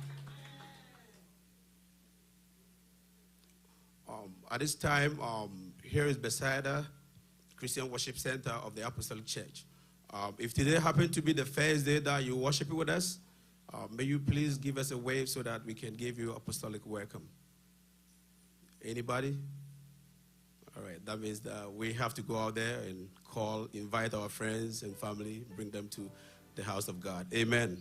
At this time, here is Bethsaida Christian Worship Center of the Apostolic Church. If today happened to be the first day that you worship with us, may you please give us a wave so that we can give you apostolic welcome. Anybody? All right, that means that we have to go out there and invite our friends and family, bring them to the house of God. Amen.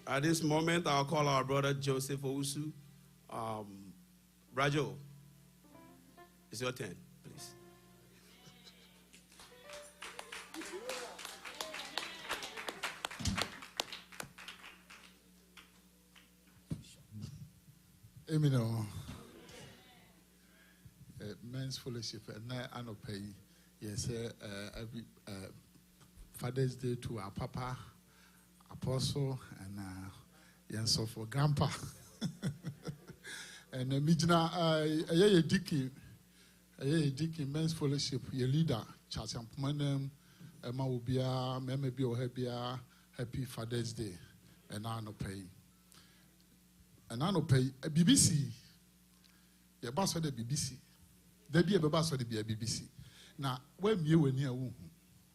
At this moment, I'll call our brother Joseph Owusu. Rajo, it's your turn, please. Amen. Men's fellowship and I no pay. Yes, every Father's Day to our Papa, Apostle, and yes, for Grandpa. And Mijna, a Dicky men's fellowship, your leader, Charles Manem, Emma will be a maybe or happy Father's Day, and I no pay. And I no pay a BBC. Your boss for the BBC. There be a boss for the BBC. Now, when you were near whom,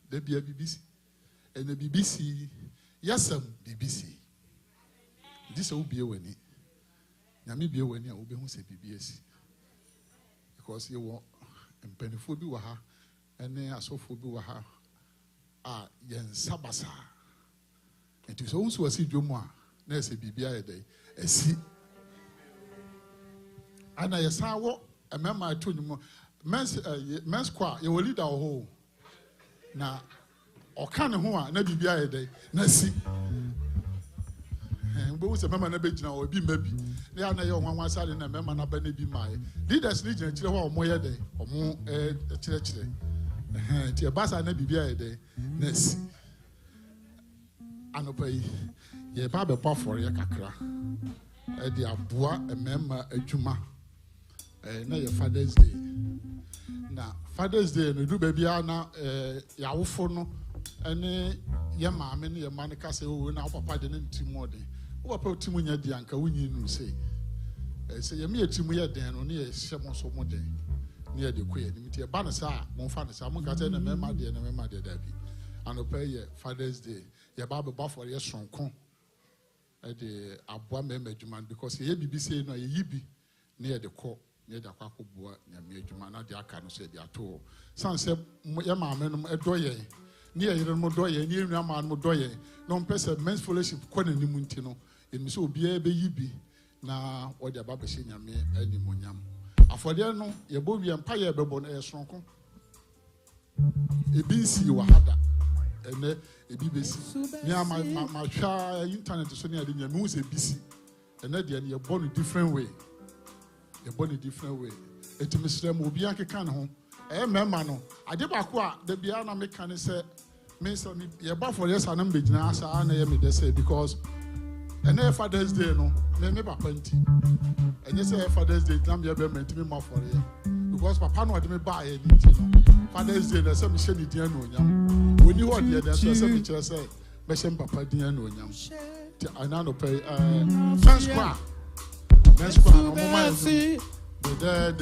there be a BBC. And the BBC, yes, BBC. This will be a winning. Namibia when you will say BBS because you want and Pennyphobia waha and then Asophobia waha are yen Sabasa. It is also a see Jumwa, there's a BBI day, a see. And I saw a member I told you, men's quar, you will lead our whole. Now, or can who are never BBI day, Nessie. But was a member of the now, or be maybe. They are now one side and a member of the be my leaders legion to a more day or more a church day. Tia Bassa never be a day. Ness. Anopay, ye baba for your cacra. A dear bois, a member, a juma. Now your Father's Day. Now, Father's Day, no do baby Anna, Yaofono, and your mamma and your manica say, oh, now papa didn't Timothy. What about Timunya Dianca? We knew say. Say, you meet Timuya Dan or near Shamon so more day. Near the queen, meet Banasa, Monfanas, Amongatan, and Mamma, dear, and Mamma, dear Debbie. And obey your Father's Day. Your Baba Buffalo, yes, from Con. At the Abua Memejuman, because he be saying, no, ye be near the court, near the Quacoboa, near Mejuman, the Acano said, the Ato. Some said, Yamma, a doye. Near your Modoye, near Yaman Modoye. Non person men's fellowship, Quenen Muntino. In so be a baby now, or the Baba Senior me any moniam. Afodiano, your bobby empire bebon air strong. A BC Wahada, and a BBC. Near my child internet to Sonia, the news a BC, and then you're born a different way. You're born a different way. It Mr. Mobianke can home. Memano, I did aqua, the Biana mechanic said, Miss, you're buff for yes, and I'm big now, so I name it, they say, because. And then Father's Day, no, they never plenty. And you say Father's Day, I'm your baby to me more for it. Because Papa no me buy anything. Father's Day, there's some shady dear no yam. When you want the there's some picture say, Meshem Papa dear no yam. And I don't pay men's squad. Men's squad, no more. The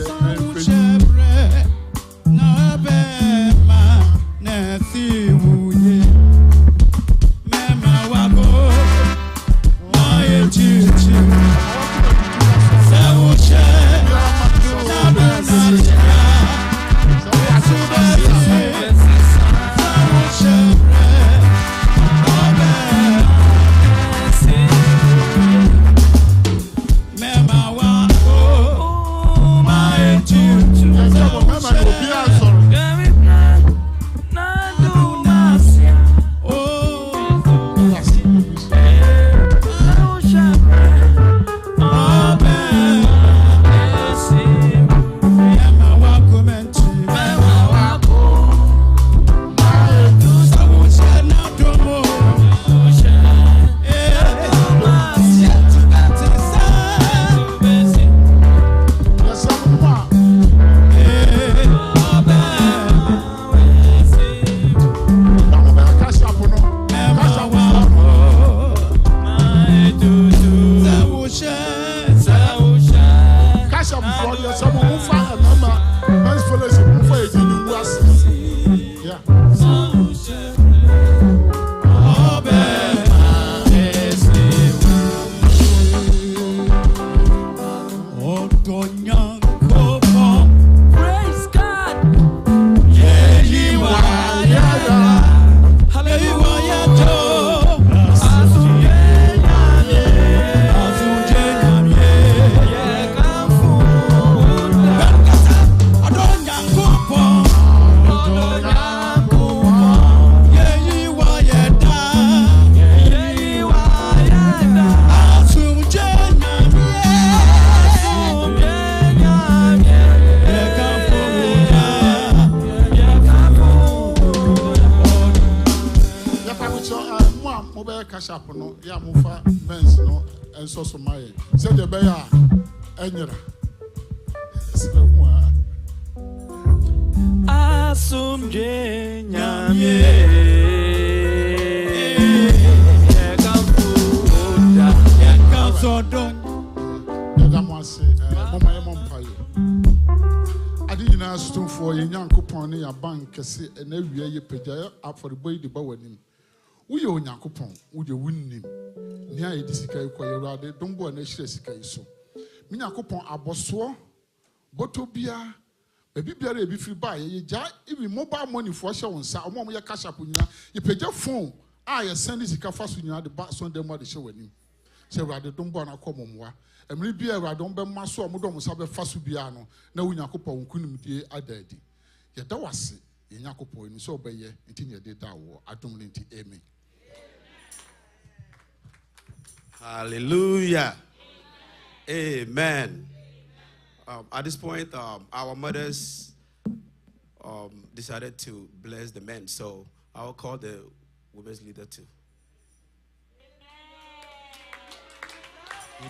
cash up no ya mufa men's no enso so my say the be ya enyira asumje nyamie ekafuda yakafodon yadamwase mama ye mompaye adi nyina stumfo ye nyankopon ne ya bank kese na wie ye pagya afọrebo yi de ba wanim uye onyankopon ude wunnim ni aye di sika yi koye rade dombo na hire sika yi so minyankopon aboso boto bia baby biara ebi free buy ye ja even mobile money for hye won sa omo ye cash up nyina ye pagya phone a ye send sika fa so nyina de ba so dem de hye wanim se rade dombo na komomwa emri bia rade on be maso omo dom sa be fa so bia no na wunyankopon kunim die adadi ye da wase ye nyakopon ni so obeye nti ye de da wo adom nti amen. Hallelujah. Amen. At this point, our mothers decided to bless the men. So I'll call the women's leader too.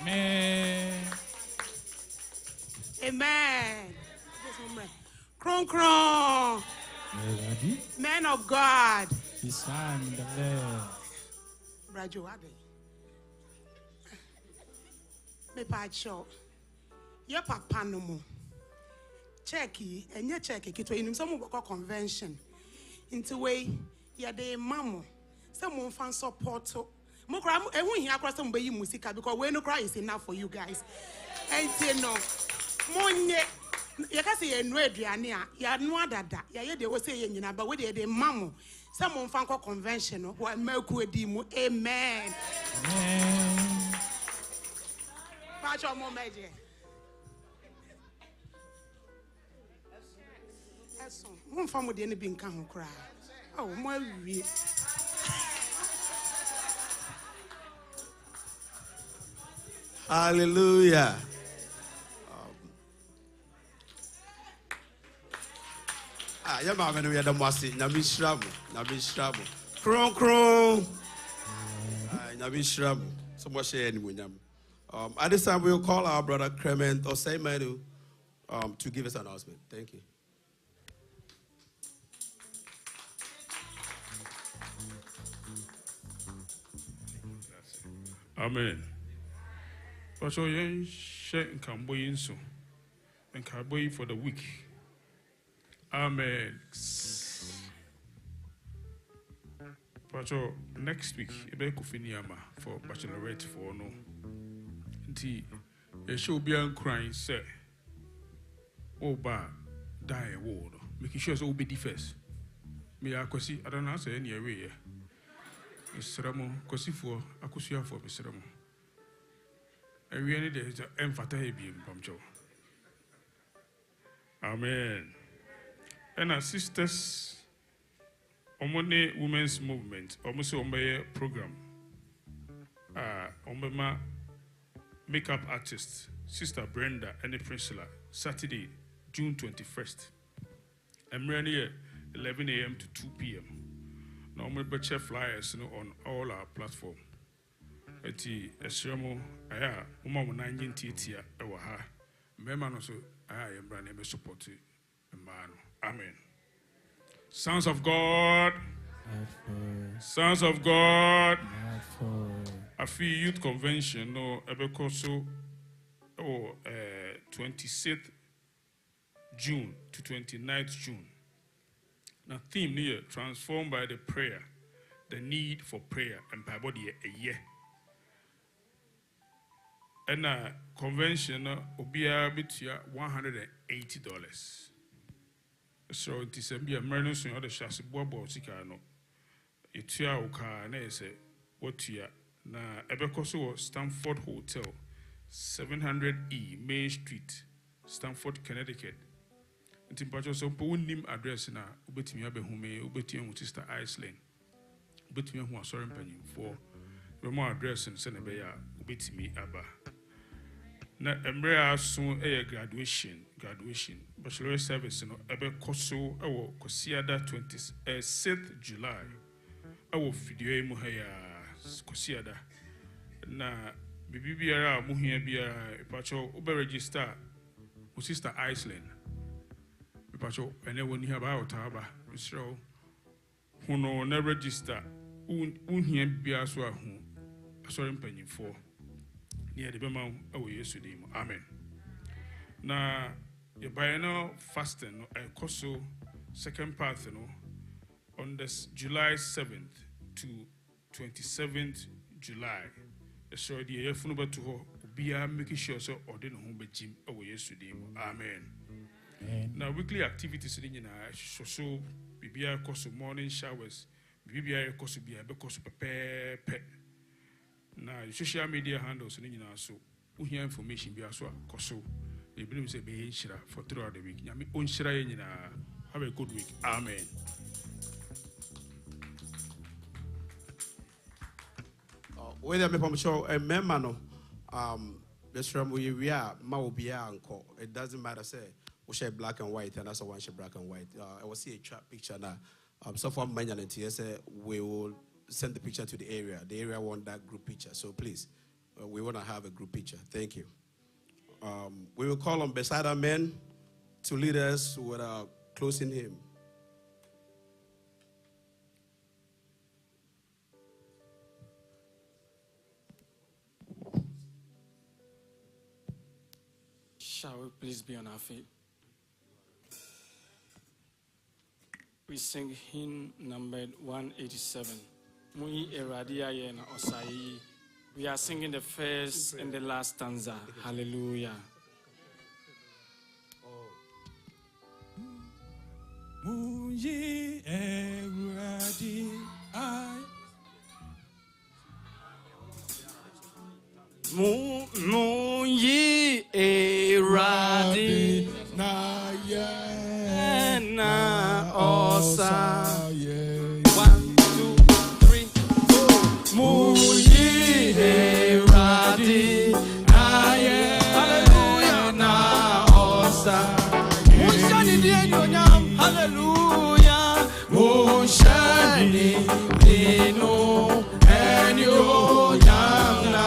Amen. Amen. Kron kron. Men of God. Brajo Abe. Me pacho. Ye papa no mo. Checky, and ye checky kito in some convention. Into way ye de mamo. Someone fan support. Mokra, I won't hear across some baby musica because we no cry is enough for you guys. And say no. Monye. You can say no Adriania, ya no dada. Ya they will say you but we de mamo. Someone fan convention or Mercury dimu. Amen. Amen. Patch your mom, Major. One farm with any being come cry. Oh, my wee. Hallelujah. Ya mama no ya da mwase na bishramu kron kron na bishramu so mo share ni munyam. At this time we'll call our brother Clement Oseimenu to give us an announcement. Thank you. Amen. Pastor Yen share Kamboyin so and Kamboyi for the week. Amen. Pastor, next week, ebe kufiniama for bachelorette for no. Nti, ye show be crying say, oh ba, die a word. Making sure so be the first. Me akwasi, I don't know say any way. Misramo, kwasi for akusia for misramo. And we need to emphasize being punctual. Amen. And our sisters, Omone Women's Movement, almost Ombe program. Ombema makeup artist, Sister Brenda and the Priscilla, Saturday, June 21st. I'm running 11 a.m. to 2 p.m. Now I'm going to flyers on all our platforms. Eti esremo aya uma mo nan yintitia e wo ha mema no so aya yembra na me support mma no amen. Sons of God, Sons of God, Afi Youth Convention no ebeko so 26th June to 29th June. Now theme near transformed by the prayer, the need for prayer and by body a year. And a convention will be $180. So it is a emergency or the chassis bobo sicano. It's ya oka na say what ya na ebekoso Stamford Hotel 700E Main Street, Stamford, Connecticut. It's important so nim address na ubetimi abehume ubetimi Sister Iceland. Ubetimi hu asori mpanyin for the more address and send a ubetimi aba. Na emre aso graduation bachelor service no ebe koso ewo kosiada 26th July ewo video mu ha ya kosiada na bibi biara muhia biara pacho ube register o sister Iceland pacho ene woni ha ba otaba so huno na register unhia biara so ahu asori mpanyimfo ne de bema awo Yesu dim amen na your biennial fasting no koso second part no on this July 7th to 27th July. So the year for to ho be making sure so or den ho begim awo Yesu dim amen. Now weekly activities in so bibia koso morning showers bibia koso bia be koso pepe na social media handles in so we hear information bia so koso e believe say be shira for throughout the week nyame on shira nyina have a good week amen. Whether I'm sure a member this from we are Maubia uncle. It doesn't matter, say we share black and white, and that's one share black and white. I will see a picture now. So for many and we will send the picture to the area. The area want that group picture. So please, we want to have a group picture. Thank you. We will call on beside our men to lead us with our closing hymn. Shall we please be on our feet? We sing hymn number 187. Mui eradia yena osai. We are singing the first and the last stanza. Hallelujah. Mui eradia. Muyi eradi na osa. 1, 2, 3, 4. Muyi eradi hallelujah na osa. Mushani di enyonyam hallelujah. Mushani di no enyonyam na.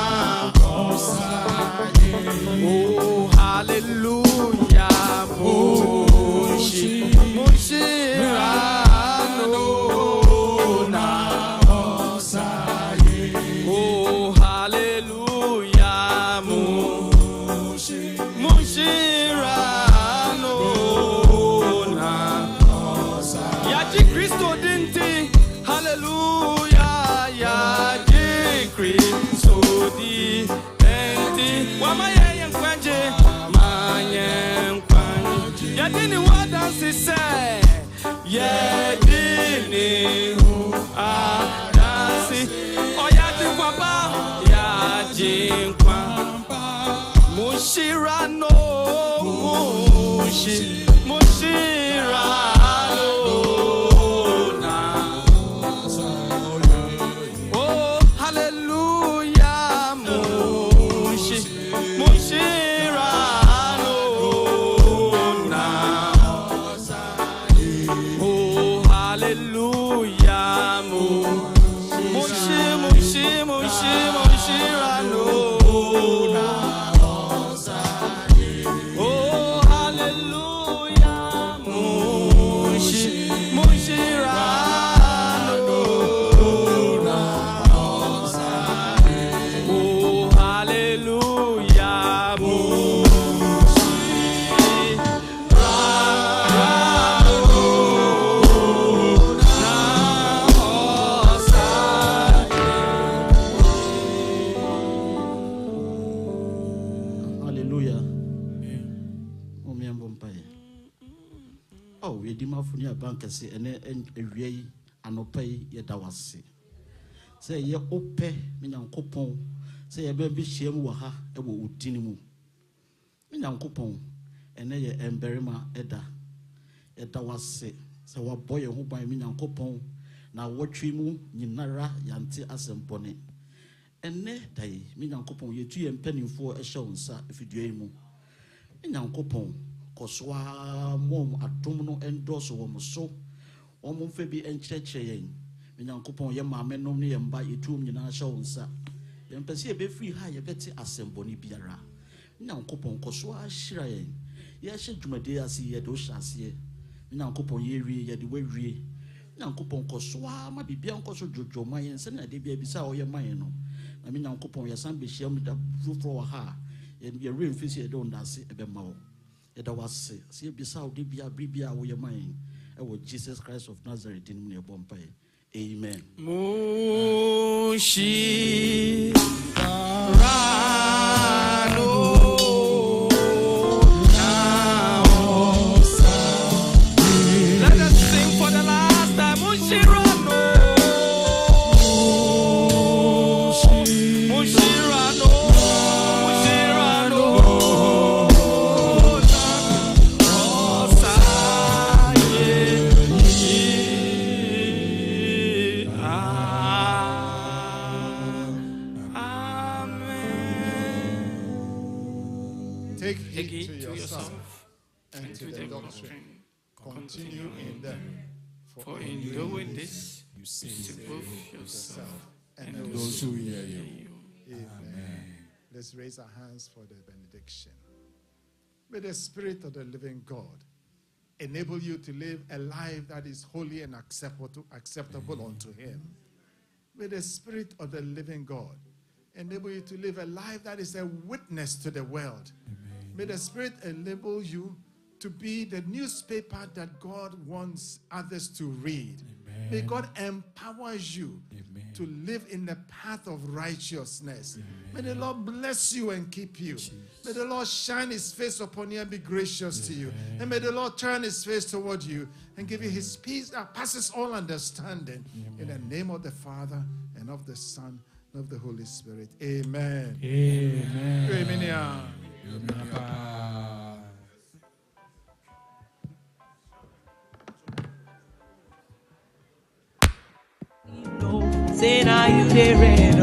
Oh, hallelujah. Oh, hallelujah. Yaji Christo dinti. Hallelujah. Yaji Christo di. Ya dini wada si say, ya dini adasi. Oh ya jinkwa, ya jinkwa. Mushirano, mushirano na. Oh hallelujah, mushirano. Hallelujah, mushirano. Oh, hallelujah, mushirano. Oh, hallelujah, Dimafuni abankase ene ewiei anopai yedawase se ye ope menyankopon se ye ba bi hyiam wo ha e wo udini mu menyankopon ene ye emberima eda yedawase se waboye ho ban menyankopon na wotwe mu nyinara yante asempone ene dai menyankopon yetu ye mpanimfo ehye wonsa efidue mu menyankopon koswa mom adom no endoso wo so omomfa bi enkyerɛkyerɛ yɛn Nyankopɔn yɛ maame nom ne yɛ mba yɛtum nyinaa hyɛ wo nsa yɛmpɛ sɛ yɛbɛfiri ha yɛbɛte asɛmbɔne biara Nyankopɔn kɔ so ahyira yɛn yɛhyɛ dwumadie ase yɛde wo hyɛ aseɛ Nyankopɔn yɛwie yɛde wawie Nyankopɔn kɔ so ama bibia nkɔ so dwodwo ma yɛn sɛ na de bia bisa ɔyɛ ma yɛn no na me Nyankopɔn yɛsan bɛhyia mu da foforɔ wɔ ha yɛwerɛ mfi sɛ yɛde wo ndase ɛbɛma wo yɛda wase sɛ yɛbisa wo de bia bibia a woyɛ ma yɛn ɛwɔ Jesus Christ of Nazareth din mu ne yɛbɔ mpaeɛ. Amen. Mushi let us sing for the last time. Mushirano, Mushirano, Mushirano. Take heed to yourself and to the doctrine. Continue in them. For in doing this, you save both yourself and those who hear you. Amen. Let's raise our hands for the benediction. May the Spirit of the living God enable you to live a life that is holy and acceptable unto Him. May the Spirit of the living God enable you to live a life that is a witness to the world. May the Spirit enable you to be the newspaper that God wants others to read. Amen. May God empower you to live in the path of righteousness. May the Lord bless you and keep you. May the Lord shine His face upon you and be gracious to you. And may the Lord turn His face toward you and give you His peace that passes all understanding. In the name of the Father and of the Son and of the Holy Spirit. Amen. Amen. Amen. Say now you the red